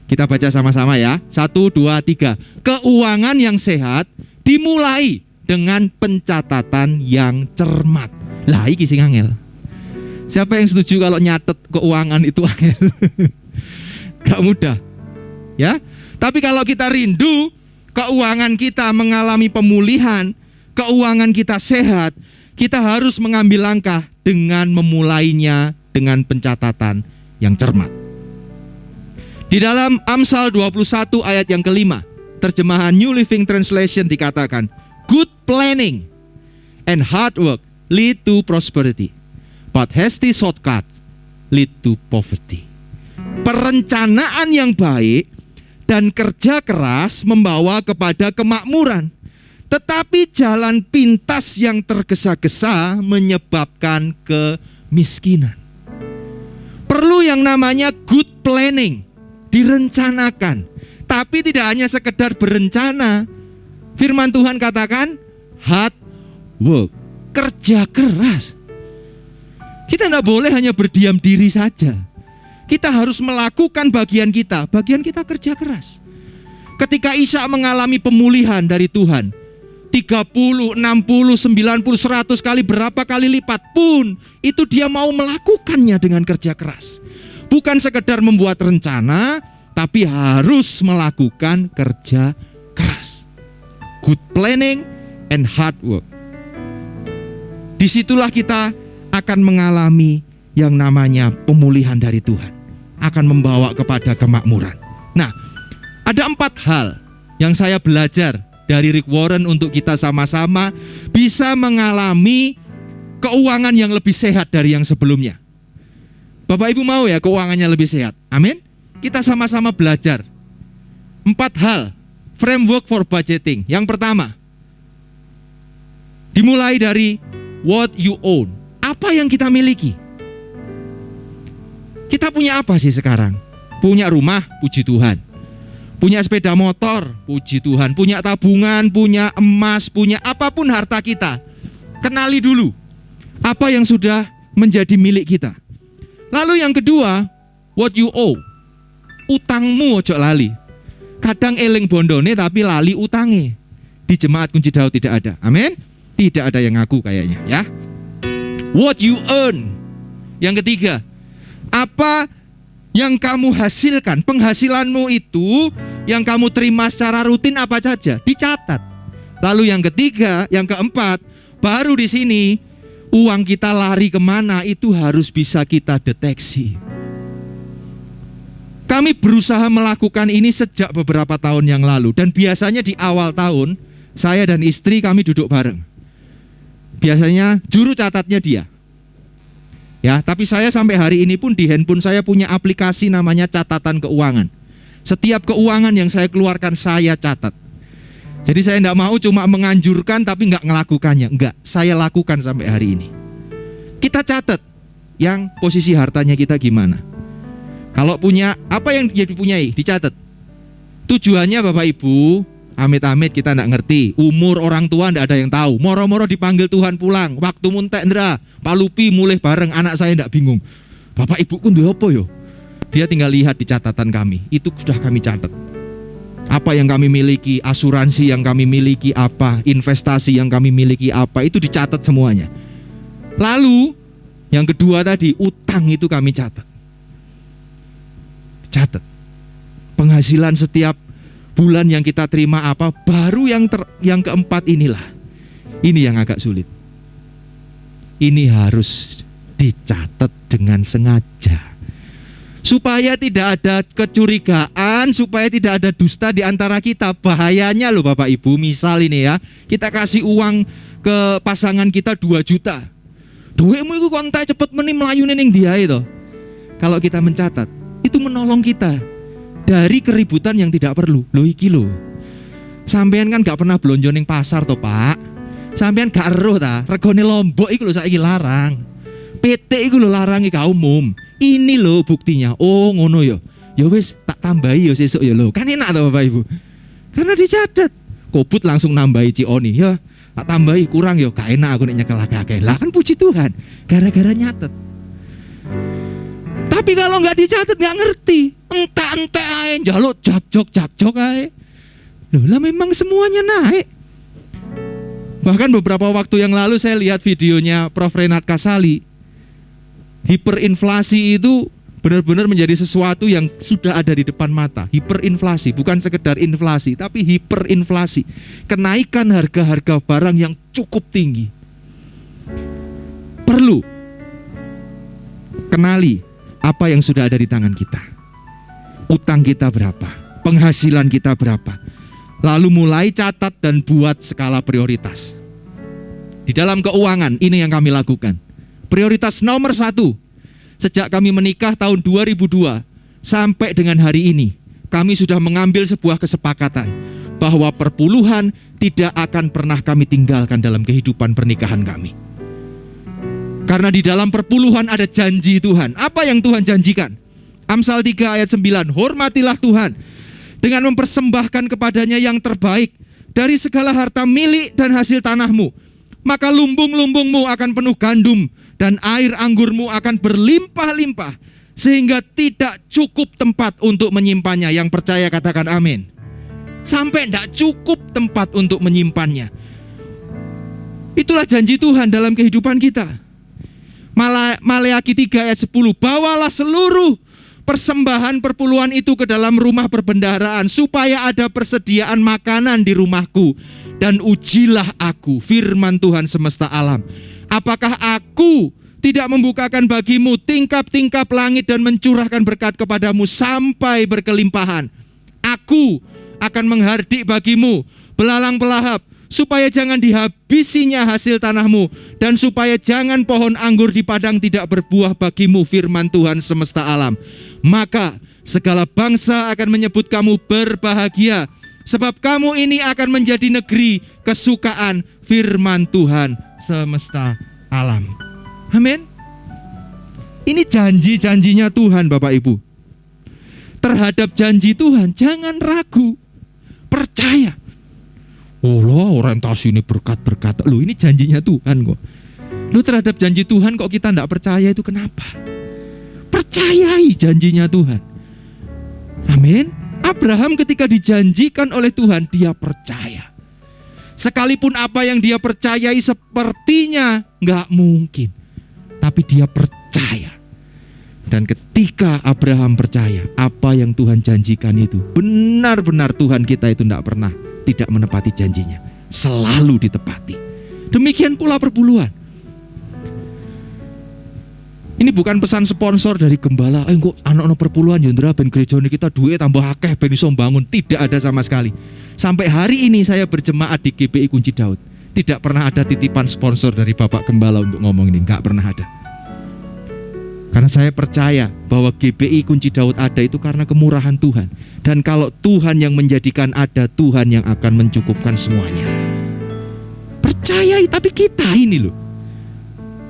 Kita baca sama-sama ya. 1, 2, 3. Keuangan yang sehat dimulai dengan pencatatan yang cermat. Lah iki sing angel. Siapa yang setuju kalau nyatet keuangan itu angel? Gak mudah. Ya. Tapi kalau kita rindu keuangan kita mengalami pemulihan, keuangan kita sehat, kita harus mengambil langkah dengan memulainya dengan pencatatan yang cermat. Di dalam Amsal 21 ayat yang kelima, terjemahan New Living Translation dikatakan, good planning and hard work lead to prosperity, but hasty shortcuts lead to poverty. Perencanaan yang baik dan kerja keras membawa kepada kemakmuran, tetapi jalan pintas yang tergesa-gesa menyebabkan kemiskinan. Perlu yang namanya good planning, direncanakan. Tapi tidak hanya sekedar berencana. Firman Tuhan katakan hard work, kerja keras. Kita tidak boleh hanya berdiam diri saja. Kita harus melakukan bagian kita. Bagian kita kerja keras. Ketika Ishak mengalami pemulihan dari Tuhan, 30, 60, 90, 100 kali, berapa kali lipat pun, itu dia mau melakukannya dengan kerja keras. Bukan sekedar membuat rencana, tapi harus melakukan kerja keras. Good planning and hard work. Disitulah kita akan mengalami yang namanya pemulihan dari Tuhan. Akan membawa kepada kemakmuran. Nah, ada 4 hal yang saya belajar dari Rick Warren untuk kita sama-sama bisa mengalami keuangan yang lebih sehat dari yang sebelumnya. Bapak Ibu mau ya keuangannya lebih sehat? Amin. Kita sama-sama belajar 4 hal framework for budgeting. Yang pertama, dimulai dari what you own. Apa yang kita miliki? Kita punya apa sih sekarang? Punya rumah, puji Tuhan. Punya sepeda motor, puji Tuhan. Punya tabungan, punya emas, punya apapun harta kita. Kenali dulu apa yang sudah menjadi milik kita. Lalu yang kedua, what you owe. Utangmu ojo lali. Kadang eling bondone tapi lali utange. Di jemaat Kunci Daud tidak ada. Amin. Tidak ada yang ngaku kayaknya ya. What you earn. Yang ketiga, apa yang kamu hasilkan, penghasilanmu itu yang kamu terima secara rutin apa saja, dicatat. Lalu yang ketiga, yang keempat, baru di sini uang kita lari kemana itu harus bisa kita deteksi. Kami berusaha melakukan ini sejak beberapa tahun yang lalu, dan biasanya di awal tahun saya dan istri kami duduk bareng. Biasanya juru catatnya dia. Ya, tapi saya sampai hari ini pun di handphone saya punya aplikasi namanya catatan keuangan. Setiap keuangan yang saya keluarkan saya catat. Jadi saya tidak mau cuma menganjurkan tapi nggak ngelakukannya. Enggak, saya lakukan sampai hari ini. Kita catat yang posisi hartanya kita gimana. Kalau punya, apa yang dia dipunyai, dicatat. Tujuannya Bapak Ibu, amit-amit kita tidak ngerti. Umur orang tua tidak ada yang tahu. Moro-moro dipanggil Tuhan pulang. Waktu muntek ndra, palupi mulai bareng, anak saya tidak bingung. Bapak Ibu kun duwe apa yo? Dia tinggal lihat di catatan kami. Itu sudah kami catat. Apa yang kami miliki, asuransi yang kami miliki apa, investasi yang kami miliki apa, itu dicatat semuanya. Lalu yang kedua tadi, utang itu kami catat. Catat. Penghasilan setiap bulan yang kita terima apa, baru yang keempat inilah. Ini yang agak sulit. Ini harus dicatat dengan sengaja. Supaya tidak ada kecurigaan, supaya tidak ada dusta di antara kita. Bahayanya loh Bapak Ibu, misal ini ya, kita kasih uang ke pasangan kita 2 juta. Duitmu itu kok entek cepet meni melayu ning dia itu. Kalau kita mencatat, itu menolong kita dari keributan yang tidak perlu. Loh iki loh. Sampean kan gak pernah belanja ning pasar toh, Pak. Sampean gak eruh ta, regane lombok iku lho saiki larang. PT iku lho larang iki umum. Ini loh buktinya. Oh ngono ya. Ya wis tak tambahi ya sesuk ya lho. Kan enak toh Bapak Ibu. Karena dicatat. Kobut langsung nambahi cioni ya. Tak tambahi kurang ya gak enak aku nek nyekel akeh. Lah kan puji Tuhan. Gara-gara nyatet. Tapi kalau nggak dicatat nggak ngerti. Entek-entek ae njaluk jak-jok ae. Loh lah memang semuanya naik. Bahkan beberapa waktu yang lalu saya lihat videonya Prof. Renat Kasali. Hiperinflasi itu benar-benar menjadi sesuatu yang sudah ada di depan mata. Hiperinflasi, bukan sekedar inflasi, tapi hiperinflasi. Kenaikan harga-harga barang yang cukup tinggi. Perlu kenali apa yang sudah ada di tangan kita. Utang kita berapa? Penghasilan kita berapa? Lalu mulai catat dan buat skala prioritas. Di dalam keuangan ini yang kami lakukan. Prioritas nomor 1, sejak kami menikah tahun 2002 sampai dengan hari ini, kami sudah mengambil sebuah kesepakatan bahwa perpuluhan tidak akan pernah kami tinggalkan dalam kehidupan pernikahan kami. Karena di dalam perpuluhan ada janji Tuhan. Apa yang Tuhan janjikan? Amsal 3 ayat 9, hormatilah Tuhan dengan mempersembahkan kepadanya yang terbaik dari segala harta milik dan hasil tanahmu. Maka lumbung-lumbungmu akan penuh gandum dan air anggurmu akan berlimpah-limpah sehingga tidak cukup tempat untuk menyimpannya. Yang percaya katakan amin. Sampai tidak cukup tempat untuk menyimpannya. Itulah janji Tuhan dalam kehidupan kita. Maleakhi 3 ayat 10, bawalah seluruh persembahan perpuluhan itu ke dalam rumah perbendaharaan supaya ada persediaan makanan di rumahku, dan ujilah aku, firman Tuhan semesta alam. Apakah aku tidak membukakan bagimu tingkap-tingkap langit dan mencurahkan berkat kepadamu sampai berkelimpahan? Aku akan menghardik bagimu belalang pelahap supaya jangan dihabisinya hasil tanahmu, dan supaya jangan pohon anggur di padang tidak berbuah bagimu, firman Tuhan semesta alam. Maka segala bangsa akan menyebut kamu berbahagia, sebab kamu ini akan menjadi negeri kesukaan, firman Tuhan semesta alam. Amin. Ini janji-janjinya Tuhan Bapak Ibu. Terhadap janji Tuhan jangan ragu, percaya. Oh loh, orientasi ini berkat-berkat. Loh ini janjinya Tuhan kok. Loh terhadap janji Tuhan kok kita tidak percaya, itu kenapa? Percayai janjinya Tuhan. Amin. Abraham ketika dijanjikan oleh Tuhan, dia percaya. Sekalipun apa yang dia percayai sepertinya nggak mungkin, tapi dia percaya. Dan ketika Abraham percaya, apa yang Tuhan janjikan itu benar-benar, Tuhan kita itu tidak pernah tidak menepati janjinya, selalu ditepati. Demikian pula perpuluhan. Ini bukan pesan sponsor dari gembala, kok anak-anak perpuluhan Yondra ben gereja ini kita duit tambah akeh ben iso bangun. Tidak ada sama sekali. Sampai hari ini saya berjemaat di GBI Kunci Daud, tidak pernah ada titipan sponsor dari Bapak Gembala untuk ngomong ini, enggak pernah ada. Karena saya percaya bahwa GBI Kunci Daud ada itu karena kemurahan Tuhan. Dan kalau Tuhan yang menjadikan ada, Tuhan yang akan mencukupkan semuanya. Percayai, tapi kita ini loh.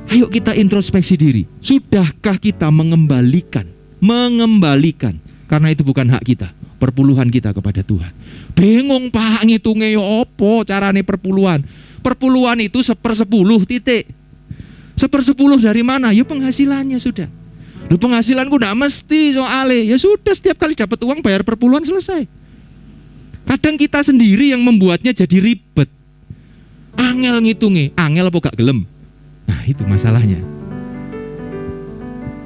Ayo kita introspeksi diri. Sudahkah kita mengembalikan? Karena itu bukan hak kita, perpuluhan kita kepada Tuhan. Bingung Pak ngitungnya ya apa carane perpuluhan. Perpuluhan itu 1/10 titik. 1/10 dari mana? Ya penghasilannya sudah. Lu penghasilanku enggak mesti soalnya. Ya sudah, setiap kali dapat uang bayar perpuluhan selesai. Kadang kita sendiri yang membuatnya jadi ribet. Angel ngitungnya, angel apa gak gelem? Nah itu masalahnya.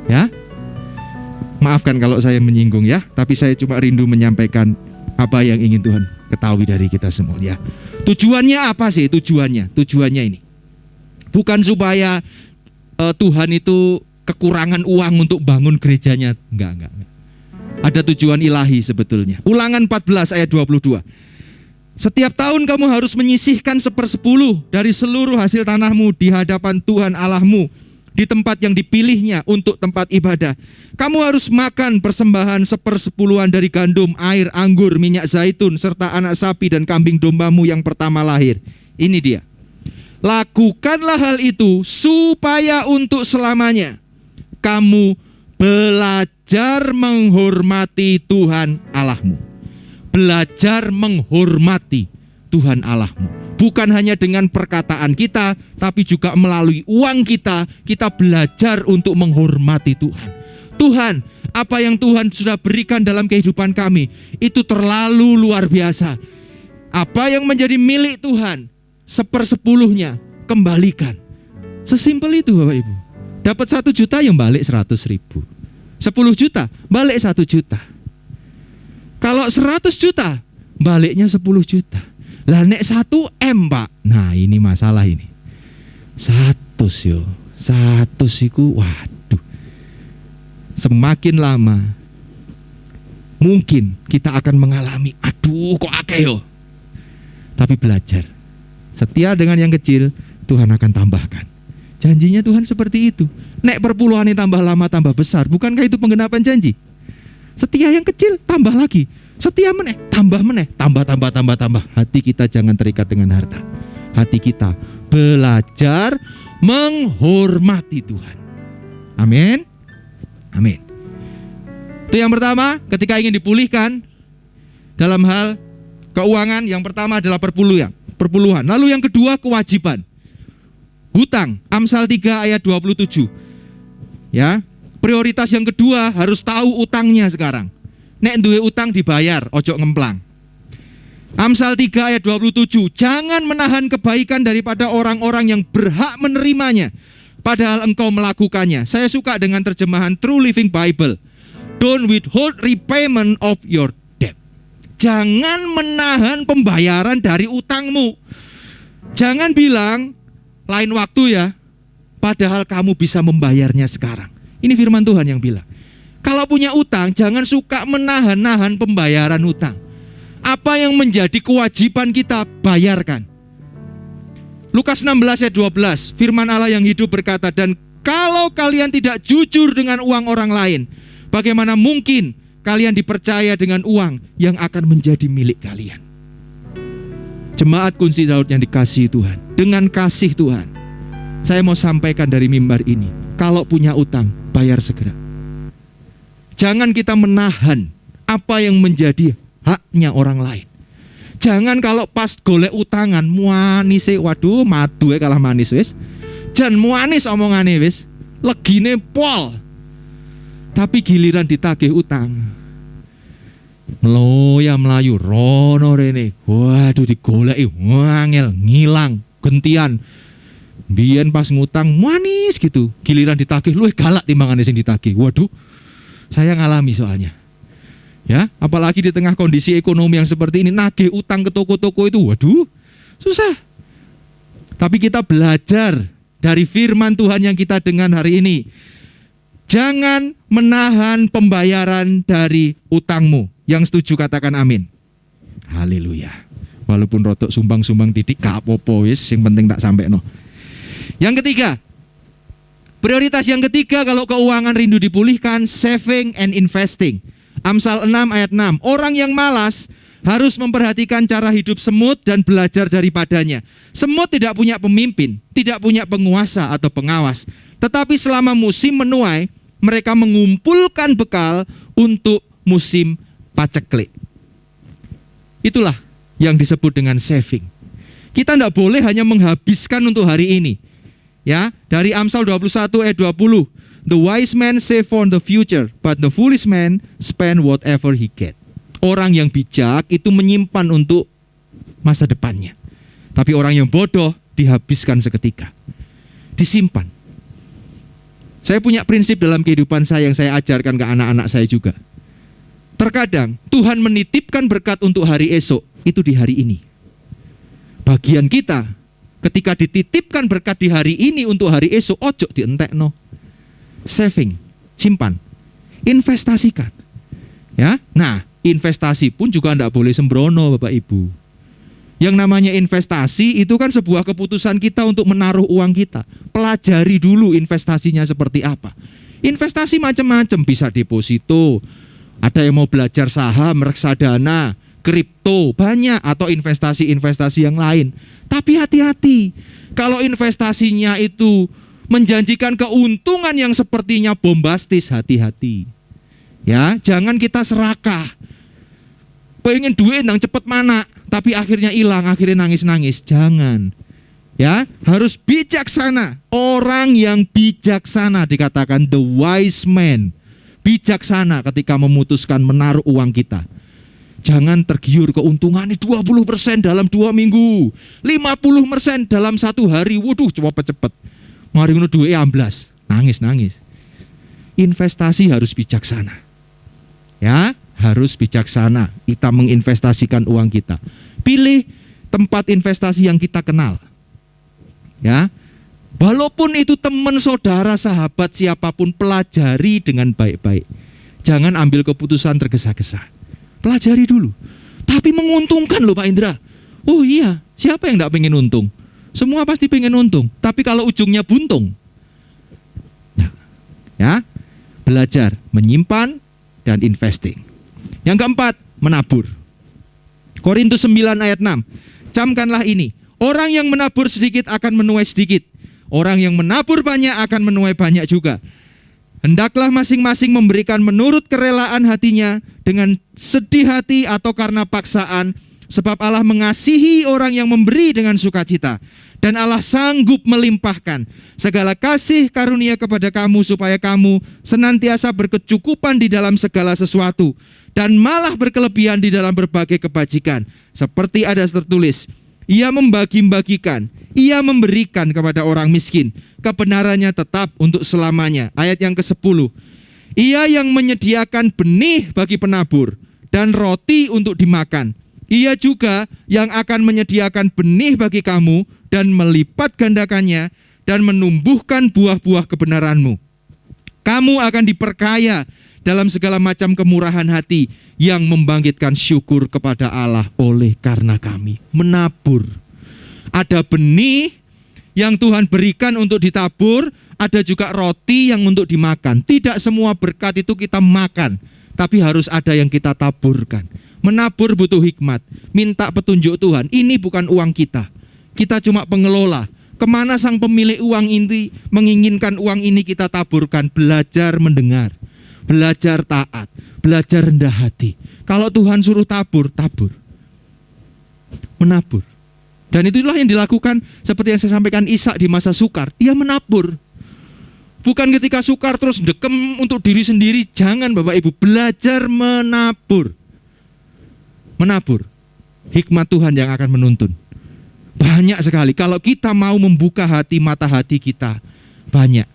Ya, maafkan kalau saya menyinggung ya, tapi saya cuma rindu menyampaikan apa yang ingin Tuhan ketahui dari kita semua ya. Tujuannya apa sih? Tujuannya ini bukan supaya Tuhan itu kekurangan uang untuk bangun gerejanya. Enggak. Ada tujuan ilahi sebetulnya. Ulangan 14 ayat 22. Setiap tahun kamu harus menyisihkan 1/10 dari seluruh hasil tanahmu di hadapan Tuhan Allahmu di tempat yang dipilihnya untuk tempat ibadah. Kamu harus makan persembahan 1/10 dari gandum, air, anggur, minyak zaitun, serta anak sapi dan kambing dombamu yang pertama lahir. Ini dia. Lakukanlah hal itu supaya untuk selamanya kamu belajar menghormati Tuhan Allahmu. Belajar menghormati Tuhan Allahmu. Bukan hanya dengan perkataan kita, tapi juga melalui uang kita, kita belajar untuk menghormati Tuhan. Tuhan, apa yang Tuhan sudah berikan dalam kehidupan kami, itu terlalu luar biasa. Apa yang menjadi milik Tuhan, 1/10-nya kembalikan. Sesimpel itu Bapak Ibu. Dapat 1 juta yang balik 100.000. 10 juta, balik 1 juta. Kalau 100 juta, baliknya 10 juta. Lah nek 1 M Pak. Nah ini masalah ini. 100 yo. 100 iku waduh. Semakin lama mungkin kita akan mengalami aduh kok akeh yo. Tapi belajar. Setia dengan yang kecil, Tuhan akan tambahkan. Janjinya Tuhan seperti itu. Nek perpuluhannya tambah lama tambah besar, bukankah itu penggenapan janji? Setia yang kecil tambah lagi. Setia meneh, tambah meneh, tambah. Hati kita jangan terikat dengan harta. Hati kita belajar menghormati Tuhan. Amin. Amin. Itu yang pertama, ketika ingin dipulihkan dalam hal keuangan, yang pertama adalah perpuluhan. Lalu yang kedua, kewajiban. Hutang, Amsal 3 ayat 27. Ya, prioritas yang kedua harus tahu utangnya sekarang. Nek duwe utang dibayar, ojo ngemplang. Amsal 3 ayat 27. Jangan menahan kebaikan daripada orang-orang yang berhak menerimanya, padahal engkau melakukannya. Saya suka dengan terjemahan True Living Bible. Don't withhold repayment of your debt. Jangan menahan pembayaran dari utangmu. Jangan bilang lain waktu ya, padahal kamu bisa membayarnya sekarang. Ini firman Tuhan yang bilang. Kalau punya utang, jangan suka menahan-nahan pembayaran utang. Apa yang menjadi kewajiban kita, bayarkan. Lukas 16 ayat 12, firman Allah yang hidup berkata, dan kalau kalian tidak jujur dengan uang orang lain, bagaimana mungkin kalian dipercaya dengan uang yang akan menjadi milik kalian? Jemaat Kunci Daud yang dikasihi Tuhan, dengan kasih Tuhan, saya mau sampaikan dari mimbar ini, kalau punya utang, bayar segera. Jangan kita menahan apa yang menjadi haknya orang lain. Jangan kalau pas golek utangan muanis, waduh madu kalah manis wis. Jan muanis omongane wis, legine pol. Tapi giliran ditagih utang, meloya melayu rono rene. Waduh digoleki wangel, ngilang, gentian. Biyen pas ngutang manis gitu, giliran ditagih luwih galak timbangane sing ditagih. Waduh. Saya ngalami soalnya. Ya, apalagi di tengah kondisi ekonomi yang seperti ini, nagih utang ke toko-toko itu, waduh, susah. Tapi kita belajar dari firman Tuhan yang kita dengar hari ini. Jangan menahan pembayaran dari utangmu. Yang setuju katakan amin. Haleluya. Walaupun rotok sumbang-sumbang didik gak apa-apa wis, sing penting tak sampai no. Yang ketiga, prioritas yang ketiga kalau keuangan rindu dipulihkan, saving and investing. Amsal 6 ayat 6. Orang yang malas harus memperhatikan cara hidup semut dan belajar daripadanya. Semut tidak punya pemimpin, tidak punya penguasa atau pengawas. Tetapi selama musim menuai, mereka mengumpulkan bekal untuk musim paceklik. Itulah yang disebut dengan saving. Kita tidak boleh hanya menghabiskan untuk hari ini. Ya, dari Amsal 21 ayat 20. The wise man save for the future, but the foolish man spend whatever he get. Orang yang bijak itu menyimpan untuk masa depannya. Tapi orang yang bodoh dihabiskan seketika. Disimpan. Saya punya prinsip dalam kehidupan saya yang saya ajarkan ke anak-anak saya juga. Terkadang Tuhan menitipkan berkat untuk hari esok, itu di hari ini. Bagian kita ketika dititipkan berkat di hari ini untuk hari esok, ojo dientekno. saving, simpan, investasikan. Ya, nah investasi pun juga tidak boleh sembrono Bapak Ibu. Yang namanya investasi itu kan sebuah keputusan kita untuk menaruh uang kita. Pelajari dulu investasinya seperti apa. Investasi macam-macam, bisa deposito, ada yang mau belajar saham, reksadana, kripto, banyak, atau investasi-investasi yang lain. Tapi hati-hati, kalau investasinya itu menjanjikan keuntungan yang sepertinya bombastis, hati-hati. Ya, jangan kita serakah. Pengen duit yang cepet mana, tapi akhirnya hilang, akhirnya nangis-nangis. Jangan. Ya, harus bijaksana. Orang yang bijaksana dikatakan the wise man. Bijaksana ketika memutuskan menaruh uang kita. Jangan tergiur keuntungan ini 20% dalam 2 minggu, 50% dalam 1 hari. Waduh, cepet-cepet. Mari ngono duwe amblas, nangis-nangis. Investasi harus bijaksana. Ya, harus bijaksana kita menginvestasikan uang kita. Pilih tempat investasi yang kita kenal. Ya, walaupun itu teman, saudara, sahabat, siapapun, pelajari dengan baik-baik. Jangan ambil keputusan tergesa-gesa. Pelajari dulu. Tapi menguntungkan loh Pak Indra. Oh iya, siapa yang tidak pengen untung? Semua pasti pengen untung. Tapi kalau ujungnya buntung. Nah, ya, belajar menyimpan dan investing. Yang keempat, menabur. Korintus 9 ayat 6. Camkanlah ini. Orang yang menabur sedikit akan menuai sedikit. Orang yang menabur banyak akan menuai banyak juga. Hendaklah masing-masing memberikan menurut kerelaan hatinya, dengan sedih hati atau karena paksaan, sebab Allah mengasihi orang yang memberi dengan sukacita. Dan Allah sanggup melimpahkan segala kasih karunia kepada kamu, supaya kamu senantiasa berkecukupan di dalam segala sesuatu, dan malah berkelebihan di dalam berbagai kebajikan. Seperti ada tertulis, Ia membagi-bagikan, Ia memberikan kepada orang miskin, kebenarannya tetap untuk selamanya. Ayat yang ke-10, Ia yang menyediakan benih bagi penabur dan roti untuk dimakan. Ia juga yang akan menyediakan benih bagi kamu dan melipat gandakannya dan menumbuhkan buah-buah kebenaranmu. Kamu akan diperkaya dalam segala macam kemurahan hati yang membangkitkan syukur kepada Allah oleh karena kami. Menabur. Ada benih yang Tuhan berikan untuk ditabur, ada juga roti yang untuk dimakan. Tidak semua berkat itu kita makan, tapi harus ada yang kita taburkan. Menabur butuh hikmat, minta petunjuk Tuhan. Ini bukan uang kita. Kita cuma pengelola. Kemana sang pemilik uang ini menginginkan uang ini kita taburkan? Belajar mendengar, belajar taat, belajar rendah hati. Kalau Tuhan suruh tabur, tabur. Menabur. Dan itulah yang dilakukan seperti yang saya sampaikan Ishak di masa sukar. Dia menabur. Bukan ketika sukar terus dekem untuk diri sendiri. Jangan Bapak Ibu, belajar menabur. Menabur. Hikmat Tuhan yang akan menuntun. Banyak sekali. Kalau kita mau membuka hati, mata hati kita, banyak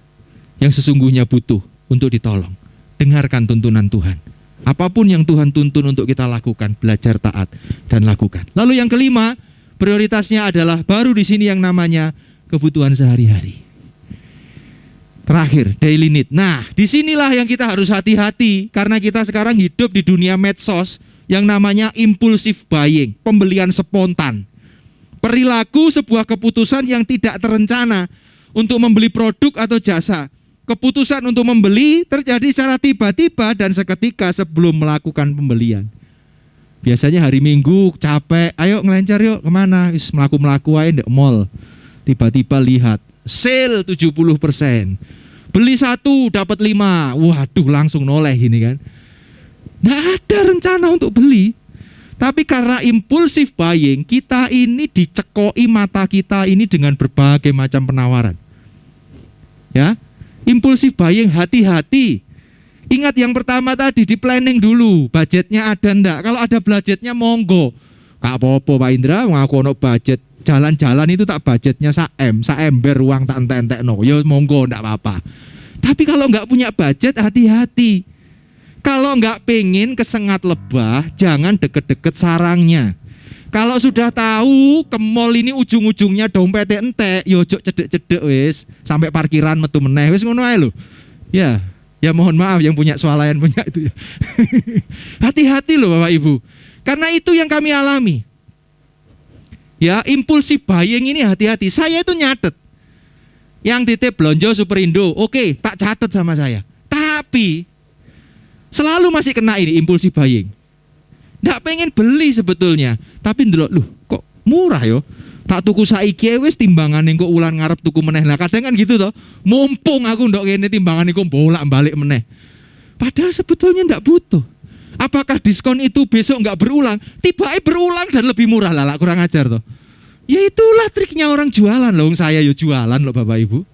yang sesungguhnya butuh untuk ditolong. Dengarkan tuntunan Tuhan. Apapun yang Tuhan tuntun untuk kita lakukan, belajar taat dan lakukan. Lalu yang kelima, prioritasnya adalah baru di sini yang namanya kebutuhan sehari-hari. Terakhir, daily need. Nah, disinilah yang kita harus hati-hati, karena kita sekarang hidup di dunia medsos yang namanya impulsive buying, pembelian spontan. Perilaku sebuah keputusan yang tidak terencana untuk membeli produk atau jasa. Keputusan untuk membeli terjadi secara tiba-tiba dan seketika sebelum melakukan pembelian. Biasanya hari Minggu capek, ayo ngelencar yuk kemana? Melaku-melaku aja di mall. Tiba-tiba lihat, sale 70%. Beli 1 dapat 5. Waduh, langsung noleh gini kan. Nggak ada rencana untuk beli. Tapi karena impulsif buying, kita ini dicekoi mata kita ini dengan berbagai macam penawaran. Ya, impulsif buying, hati-hati. Ingat yang pertama tadi, di planning dulu, budgetnya ada enggak? Kalau ada budgetnya monggo. Kak apa-apa Pak Indra, ngaku ono budget. Jalan-jalan itu tak budgetnya saember uang tak entek-entek no. Ya monggo enggak apa-apa. Tapi kalau enggak punya budget, hati-hati. Kalau enggak pengen kesengat lebah, jangan deket-deket sarangnya. Kalau sudah tahu ke mall ini ujung-ujungnya dompetnya entek, yo ojo cedek-cedek wis, sampai parkiran metu meneh wis ngono ae lho. Ya mohon maaf yang punya swalayan punya itu ya. Hati-hati loh Bapak Ibu. Karena itu yang kami alami. Ya, impulsif buying ini hati-hati. Saya itu nyatet. Yang titip belanja Superindo, oke, tak catat sama saya. Tapi selalu masih kena ini impulsif buying. Nggak pengen beli sebetulnya, tapi ndelok, loh kok murah yo. Tak tuku saiki wis timbangane kok ulan ngarep tuku meneh. Nah kadang kan gitu toh. Mumpung aku ndok kene timbangane kok bolak-balik meneh. Padahal sebetulnya ndak butuh. Apakah diskon itu besok nggak berulang? Tiba-tiba berulang dan lebih murah lah, kurang ajar toh. Ya itulah triknya orang jualan loh. Saya yo jualan loh Bapak Ibu.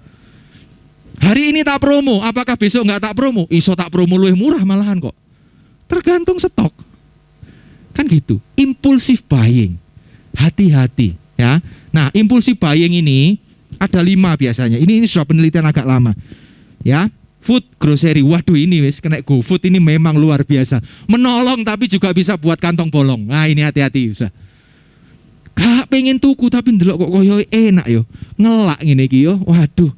Hari ini tak promo, apakah besok nggak tak promo? Iso tak promo lebih murah malahan kok. Tergantung stok. Kan gitu. Impulsif buying. Hati-hati. Ya, nah impulsif buying ini ada 5 biasanya. Ini sudah penelitian agak lama. Ya, food grocery. Waduh ini wis kena GoFood ini memang luar biasa. Menolong tapi juga bisa buat kantong bolong. Nah ini hati-hati sudah. Gak pengen tuku tapi ndelok kok koyo enak yo. Ngelak ngene iki yo. Waduh.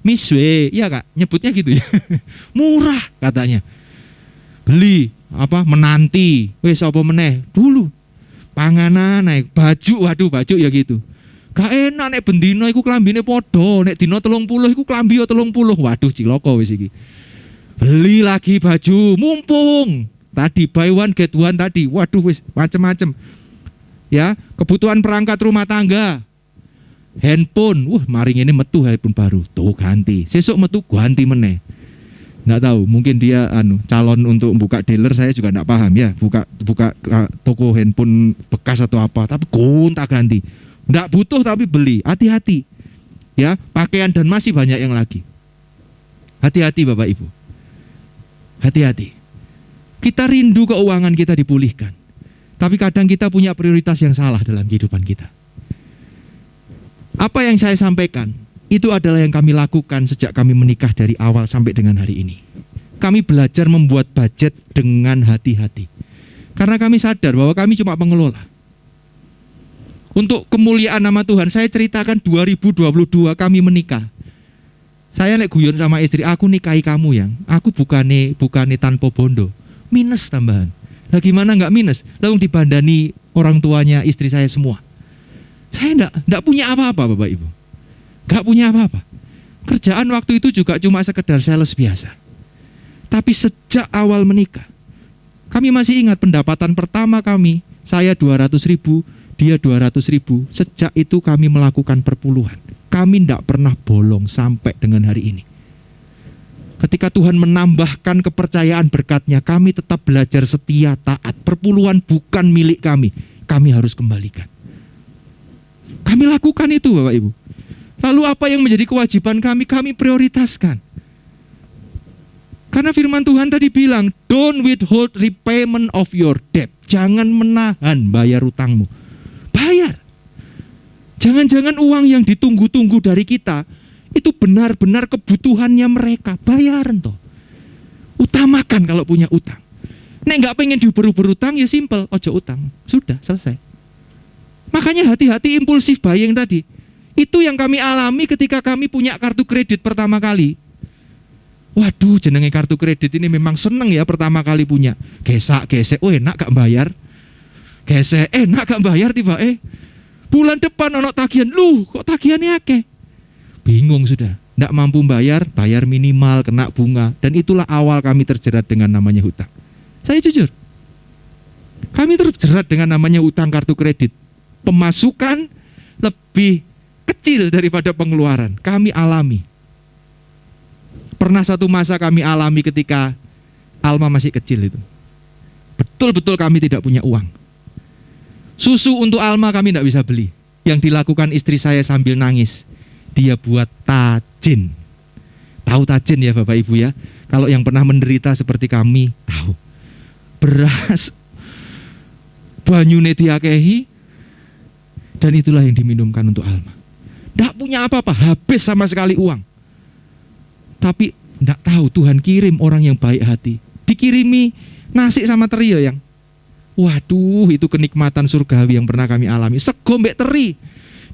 Miswe, iya Kak, nyebutnya gitu ya. Murah katanya. Beli apa menanti. Wis apa meneh dulu. Panganan naik baju, waduh baju ya gitu. Gak enak nek bendino iku klambine padha, nek dino 30 iku klambi yo 30. Waduh ciloko wis iki. Beli lagi baju, mumpung. Tadi buy one get one tadi. Waduh wis macem-macem. Ya, kebutuhan perangkat rumah tangga. Handphone, mari ini metu handphone baru. Tuh ganti. Sesuk metu ganti meneh. Nggak tahu, mungkin dia calon untuk buka dealer, saya juga nggak paham ya, buka toko handphone bekas atau apa, tapi gonta ganti. Nggak butuh tapi beli, hati-hati. Ya, pakaian dan masih banyak yang lagi. Hati-hati Bapak Ibu. Hati-hati. Kita rindu keuangan kita dipulihkan. Tapi kadang kita punya prioritas yang salah dalam kehidupan kita. Apa yang saya sampaikan itu adalah yang kami lakukan sejak kami menikah dari awal sampai dengan hari ini. Kami belajar membuat budget dengan hati-hati. Karena kami sadar bahwa kami cuma pengelola. Untuk kemuliaan nama Tuhan, saya ceritakan 2022 kami menikah. Saya nek guyon sama istri, aku nikahi kamu yang. Aku bukane tanpa bondo. Minus tambahan. Lah gimana enggak minus? Lalu dibandani orang tuanya istri saya semua. Saya enggak punya apa-apa Bapak Ibu. Gak punya apa-apa. Kerjaan waktu itu juga cuma sekedar sales biasa. Tapi sejak awal menikah, kami masih ingat pendapatan pertama kami, saya 200.000, dia 200.000. Sejak itu kami melakukan perpuluhan. Kami tidak pernah bolong sampai dengan hari ini. Ketika Tuhan menambahkan kepercayaan berkatnya, kami tetap belajar setia, taat. Perpuluhan bukan milik kami harus kembalikan. Kami lakukan itu Bapak Ibu. Lalu apa yang menjadi kewajiban kami prioritaskan. Karena firman Tuhan tadi bilang, don't withhold repayment of your debt. Jangan menahan bayar utangmu. Bayar. Jangan-jangan uang yang ditunggu-tunggu dari kita, itu benar-benar kebutuhannya mereka. Bayaran toh. Utamakan kalau punya utang. Nek gak pengen diuber-uber utang, ya simple, ojo utang. Sudah, selesai. Makanya hati-hati impulsif buying tadi. Itu yang kami alami ketika kami punya kartu kredit pertama kali. Waduh, jenenge kartu kredit ini memang seneng ya pertama kali punya. Gesek, enak gak bayar. Gesek, enak gak bayar tiba bulan depan ono tagihan, kok tagihannya akeh. Bingung sudah, ndak mampu bayar minimal, kena bunga. Dan itulah awal kami terjerat dengan namanya hutang. Saya jujur, kami terjerat dengan namanya hutang kartu kredit. Pemasukan lebih kecil daripada pengeluaran. Kami alami. Pernah satu masa kami alami ketika Alma masih kecil itu. Betul-betul kami tidak punya uang. Susu untuk Alma kami tidak bisa beli. Yang dilakukan istri saya sambil nangis, dia buat tajin. Tahu tajin ya Bapak Ibu ya? Kalau yang pernah menderita seperti kami tahu. Beras, banyune diakehi, dan itulah yang diminumkan untuk Alma. Tidak punya apa-apa, habis sama sekali uang. Tapi tidak tahu Tuhan kirim orang yang baik hati. Dikirimi nasi sama teri yang. Waduh, itu kenikmatan surgawi yang pernah kami alami. Sego mbek teri.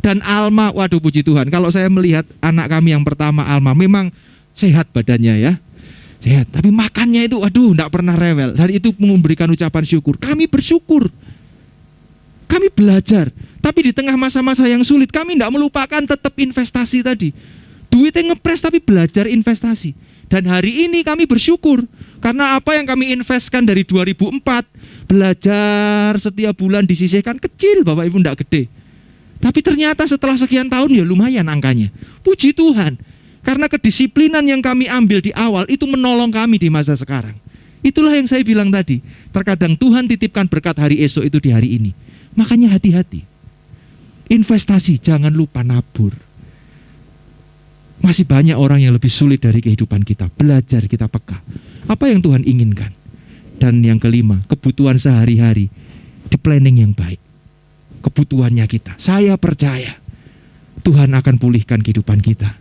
Dan Alma, waduh puji Tuhan. Kalau saya melihat anak kami yang pertama Alma, memang sehat badannya ya. sehat. Tapi makannya itu, aduh, enggak pernah rewel. Dan itu memberikan ucapan syukur. Kami bersyukur. Kami belajar. Tapi di tengah masa-masa yang sulit, kami enggak melupakan tetap investasi tadi. Duitnya ngepres tapi belajar investasi. Dan hari ini kami bersyukur. Karena apa yang kami investkan dari 2004, belajar setiap bulan disisihkan kecil, Bapak Ibu, enggak gede. Tapi ternyata setelah sekian tahun ya lumayan angkanya. Puji Tuhan. Karena kedisiplinan yang kami ambil di awal itu menolong kami di masa sekarang. Itulah yang saya bilang tadi. Terkadang Tuhan titipkan berkat hari esok itu di hari ini. Makanya hati-hati. Investasi, jangan lupa nabur. Masih banyak orang yang lebih sulit dari kehidupan kita. Belajar, kita peka. Apa yang Tuhan inginkan? Dan yang kelima, kebutuhan sehari-hari. Di planning yang baik. Kebutuhannya kita. Saya percaya Tuhan akan pulihkan kehidupan kita.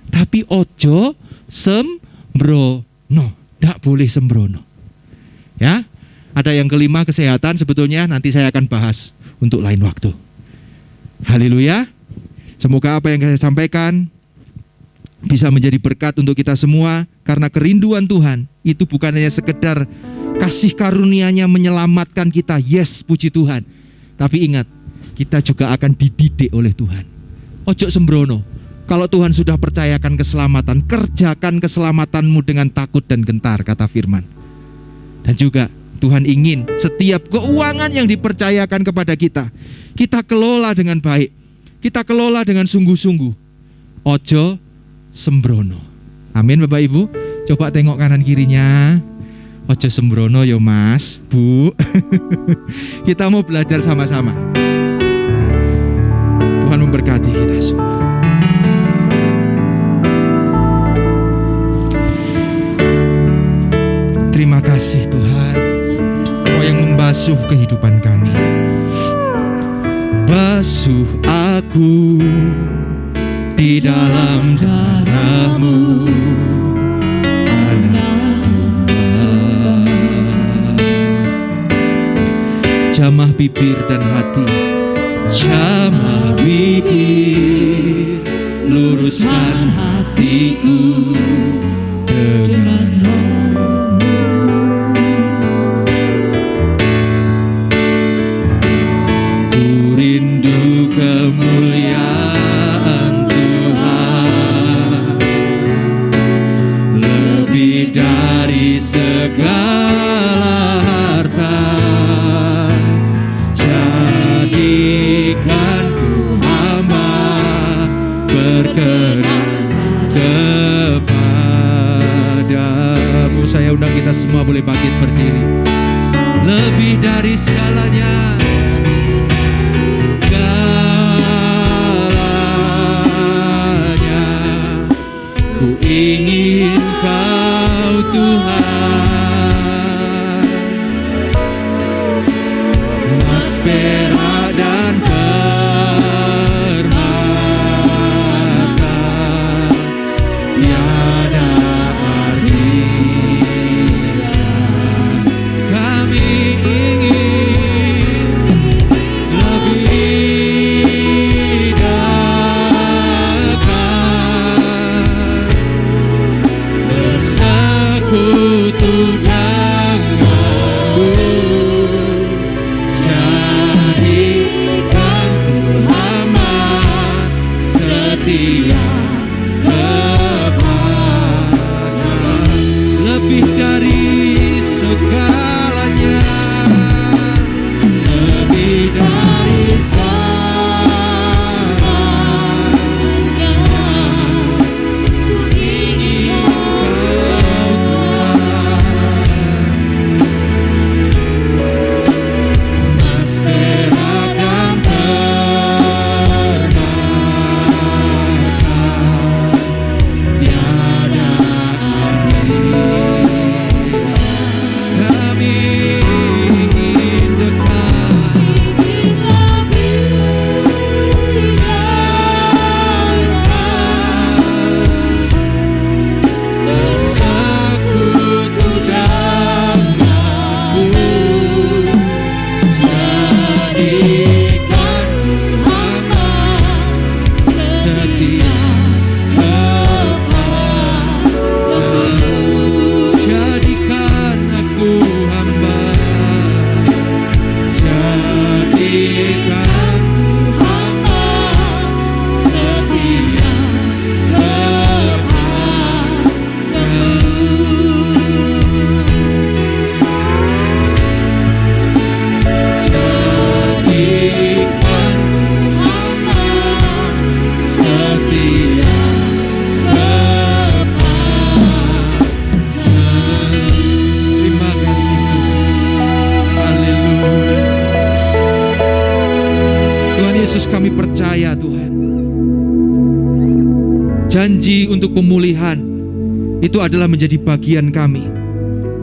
Tapi ojo sembrono. Tidak boleh sembrono. Ya, ada yang kelima, kesehatan. Sebetulnya nanti saya akan bahas untuk lain waktu. Haleluya. Semoga apa yang saya sampaikan bisa menjadi berkat untuk kita semua. Karena kerinduan Tuhan itu bukan hanya sekedar kasih karunia-Nya menyelamatkan kita. Yes, puji Tuhan. Tapi ingat, kita juga akan dididik oleh Tuhan. Ojo sembrono. Kalau Tuhan sudah percayakan keselamatan, kerjakan keselamatanmu dengan takut dan gentar, kata firman. Dan juga Tuhan ingin setiap keuangan yang dipercayakan kepada kita, kita kelola dengan baik. Kita kelola dengan sungguh-sungguh. Ojo sembrono. Amin Bapak Ibu. Coba tengok kanan kirinya. Ojo sembrono yo Mas, Bu. Kita mau belajar sama-sama. Tuhan memberkati kita semua. Terima kasih Tuhan, Kau yang membasuh kehidupan kami. Basuh aku di dalam darah-Mu, jamah bibir dan hati, jamah bibir, luruskan hatiku dengan Roh-Mu. Ku rindu kemuliaan Tuhan, lebih dari segala harta. Jadikan ku hamba berkenan kepadamu. Saya undang kita semua boleh bangkit berdiri. Lebih dari segalanya, segalanya, ku ingin Kau Tuhan, emas perak dan permata, tiada artinya. Kami ingin lebih dekat, bersekutu denganmu. Jadikan Yesus, kami percaya Tuhan, janji untuk pemulihan itu adalah menjadi bagian kami.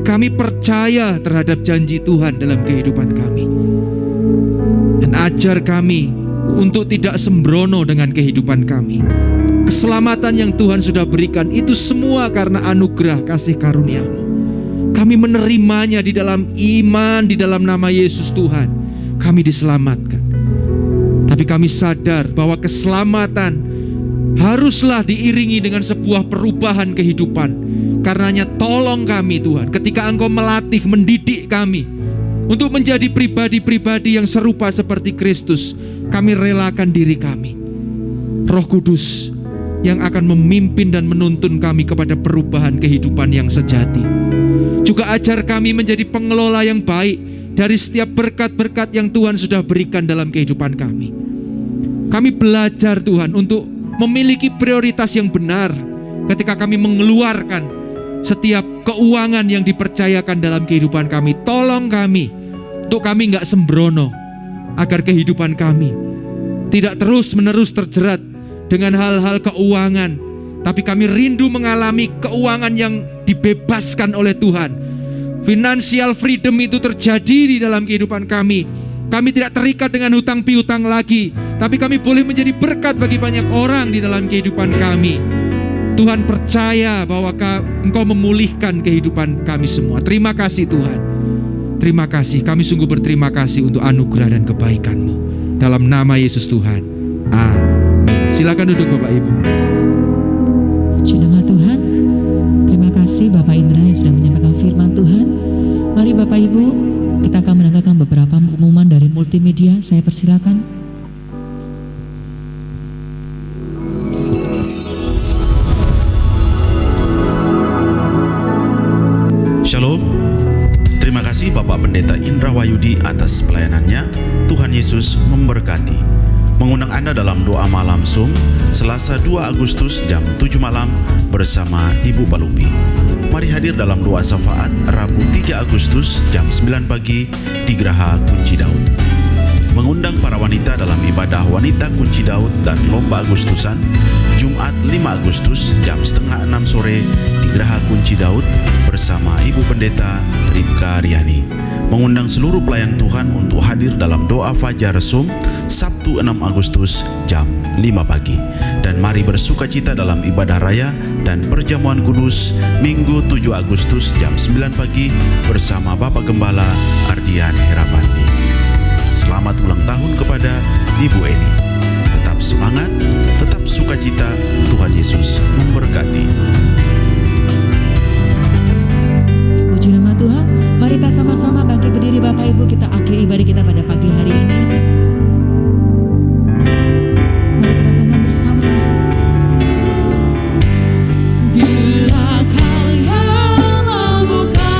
Kami percaya terhadap janji Tuhan dalam kehidupan kami. Dan ajar kami untuk tidak sembrono dengan kehidupan kami. Keselamatan yang Tuhan sudah berikan itu semua karena anugerah kasih karunia-Mu. Kami menerimanya di dalam iman, di dalam nama Yesus Tuhan. Kami diselamatkan. Tapi kami sadar bahwa keselamatan haruslah diiringi dengan sebuah perubahan kehidupan. Karenanya tolong kami Tuhan, ketika Engkau melatih, mendidik kami untuk menjadi pribadi-pribadi yang serupa seperti Kristus, kami relakan diri kami. Roh Kudus yang akan memimpin dan menuntun kami kepada perubahan kehidupan yang sejati. Juga ajar kami menjadi pengelola yang baik dari setiap berkat-berkat yang Tuhan sudah berikan dalam kehidupan kami. Kami belajar Tuhan untuk memiliki prioritas yang benar ketika kami mengeluarkan setiap keuangan yang dipercayakan dalam kehidupan kami. Tolong kami untuk kami gak sembrono, agar kehidupan kami tidak terus-menerus terjerat dengan hal-hal keuangan, tapi kami rindu mengalami keuangan yang dibebaskan oleh Tuhan. Financial freedom itu terjadi di dalam kehidupan kami. Kami tidak terikat dengan hutang piutang lagi, tapi kami boleh menjadi berkat bagi banyak orang di dalam kehidupan kami. Tuhan percaya bahwa Engkau memulihkan kehidupan kami semua. Terima kasih Tuhan. Terima kasih, kami sungguh berterima kasih untuk anugerah dan kebaikan-Mu. Dalam nama Yesus Tuhan, amin. Silakan duduk Bapak Ibu. Puji nama Tuhan. Terima kasih Bapak Indra yang sudah menyampaikan firman Tuhan. Mari Bapak Ibu, kita akan mendengarkan beberapa pengumuman dari multimedia. Saya persilakan. Shalom. Terima kasih Bapak Pendeta Indra Wahyudi atas pelayanannya. Tuhan Yesus memberkati. Mengundang Anda dalam doa malam Zoom Selasa 2 Agustus jam 7 malam bersama Ibu Palupi. Mari hadir dalam doa syafaat Rabu 3 Agustus jam 9 pagi di Geraha Kunci Daud. Mengundang para wanita dalam ibadah Wanita Kunci Daud dan Lomba Agustusan Jumat 5 Agustus jam setengah 6 sore di Geraha Kunci Daud bersama Ibu Pendeta Ripka Riani. Mengundang seluruh pelayan Tuhan untuk hadir dalam doa Fajar Zoom Sabtu 6 Agustus jam 5 pagi. Dan mari bersukacita dalam ibadah raya dan perjamuan kudus Minggu 7 Agustus jam 9 pagi bersama Bapak Gembala Ardian Herapandi. Selamat ulang tahun kepada Ibu Eni. Tetap semangat, tetap sukacita. Tuhan Yesus memberkati. Puji nama Tuhan. Mari kita sama-sama bangkit berdiri Bapak Ibu, kita akhiri ibadah kita pada pagi hari ini. Mari kita katakan bersama. Bila Kau yang membuka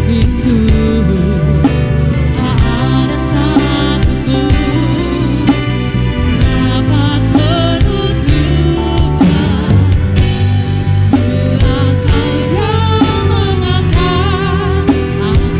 pintu, tak ada satupun dapat menutupnya. Bila Kau yang mengangkat aku,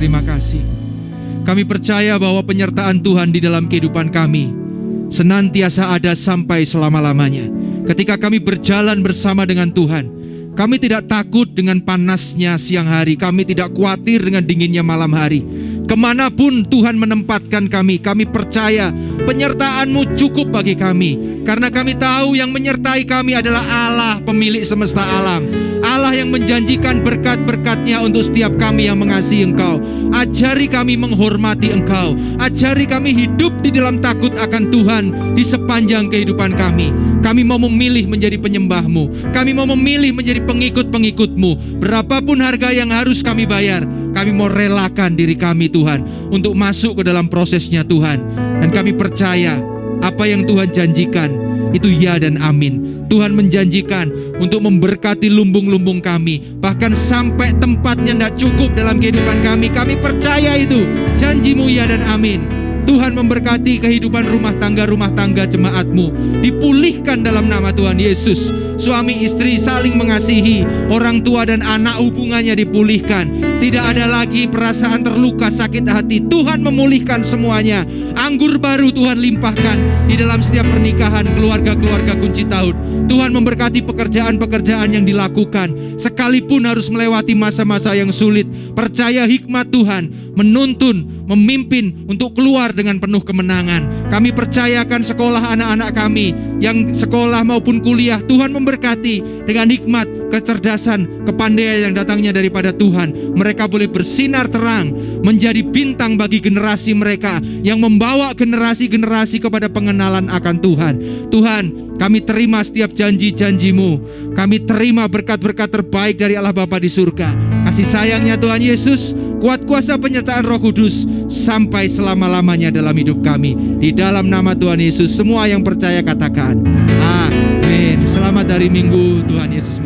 terima kasih. Kami percaya bahwa penyertaan Tuhan di dalam kehidupan kami senantiasa ada sampai selama-lamanya. Ketika kami berjalan bersama dengan Tuhan, kami tidak takut dengan panasnya siang hari, kami tidak khawatir dengan dinginnya malam hari. Kemanapun Tuhan menempatkan kami, kami percaya penyertaan-Mu cukup bagi kami. Karena kami tahu yang menyertai kami adalah Allah pemilik semesta alam, Allah yang menjanjikan berkat-berkat-Nya untuk setiap kami yang mengasihi Engkau. Ajari kami menghormati Engkau, ajari kami hidup di dalam takut akan Tuhan di sepanjang kehidupan kami. Kami mau memilih menjadi penyembah-Mu, kami mau memilih menjadi pengikut-pengikut-Mu. Berapapun harga yang harus kami bayar, kami mau relakan diri kami Tuhan untuk masuk ke dalam prosesnya Tuhan. Dan kami percaya apa yang Tuhan janjikan itu ya dan amin. Tuhan menjanjikan untuk memberkati lumbung-lumbung kami, bahkan sampai tempatnya tidak cukup dalam kehidupan kami. Kami percaya itu janji-Mu ya dan amin. Tuhan memberkati kehidupan rumah tangga jemaat-Mu, dipulihkan dalam nama Tuhan Yesus. Suami istri saling mengasihi, orang tua dan anak hubungannya dipulihkan. Tidak ada lagi perasaan terluka, sakit hati. Tuhan memulihkan semuanya. Anggur baru Tuhan limpahkan di dalam setiap pernikahan, keluarga-keluarga kunci tahun. Tuhan memberkati pekerjaan-pekerjaan yang dilakukan, sekalipun harus melewati masa-masa yang sulit. Percaya hikmat Tuhan menuntun, memimpin untuk keluar dengan penuh kemenangan. Kami percayakan sekolah anak-anak kami yang sekolah maupun kuliah, Tuhan memberkati dengan hikmat, kecerdasan, kepandaian yang datangnya daripada Tuhan. Mereka boleh bersinar terang, menjadi bintang bagi generasi mereka, yang membawa generasi-generasi kepada pengenalan akan Tuhan. Tuhan, kami terima setiap janji-janji-Mu. Kami terima berkat-berkat terbaik dari Allah Bapa di surga. Kasih sayangnya Tuhan Yesus, kuat kuasa penyertaan Roh Kudus sampai selama-lamanya dalam hidup kami. Di dalam nama Tuhan Yesus, semua yang percaya katakan amin. Selamat hari Minggu, Tuhan Yesus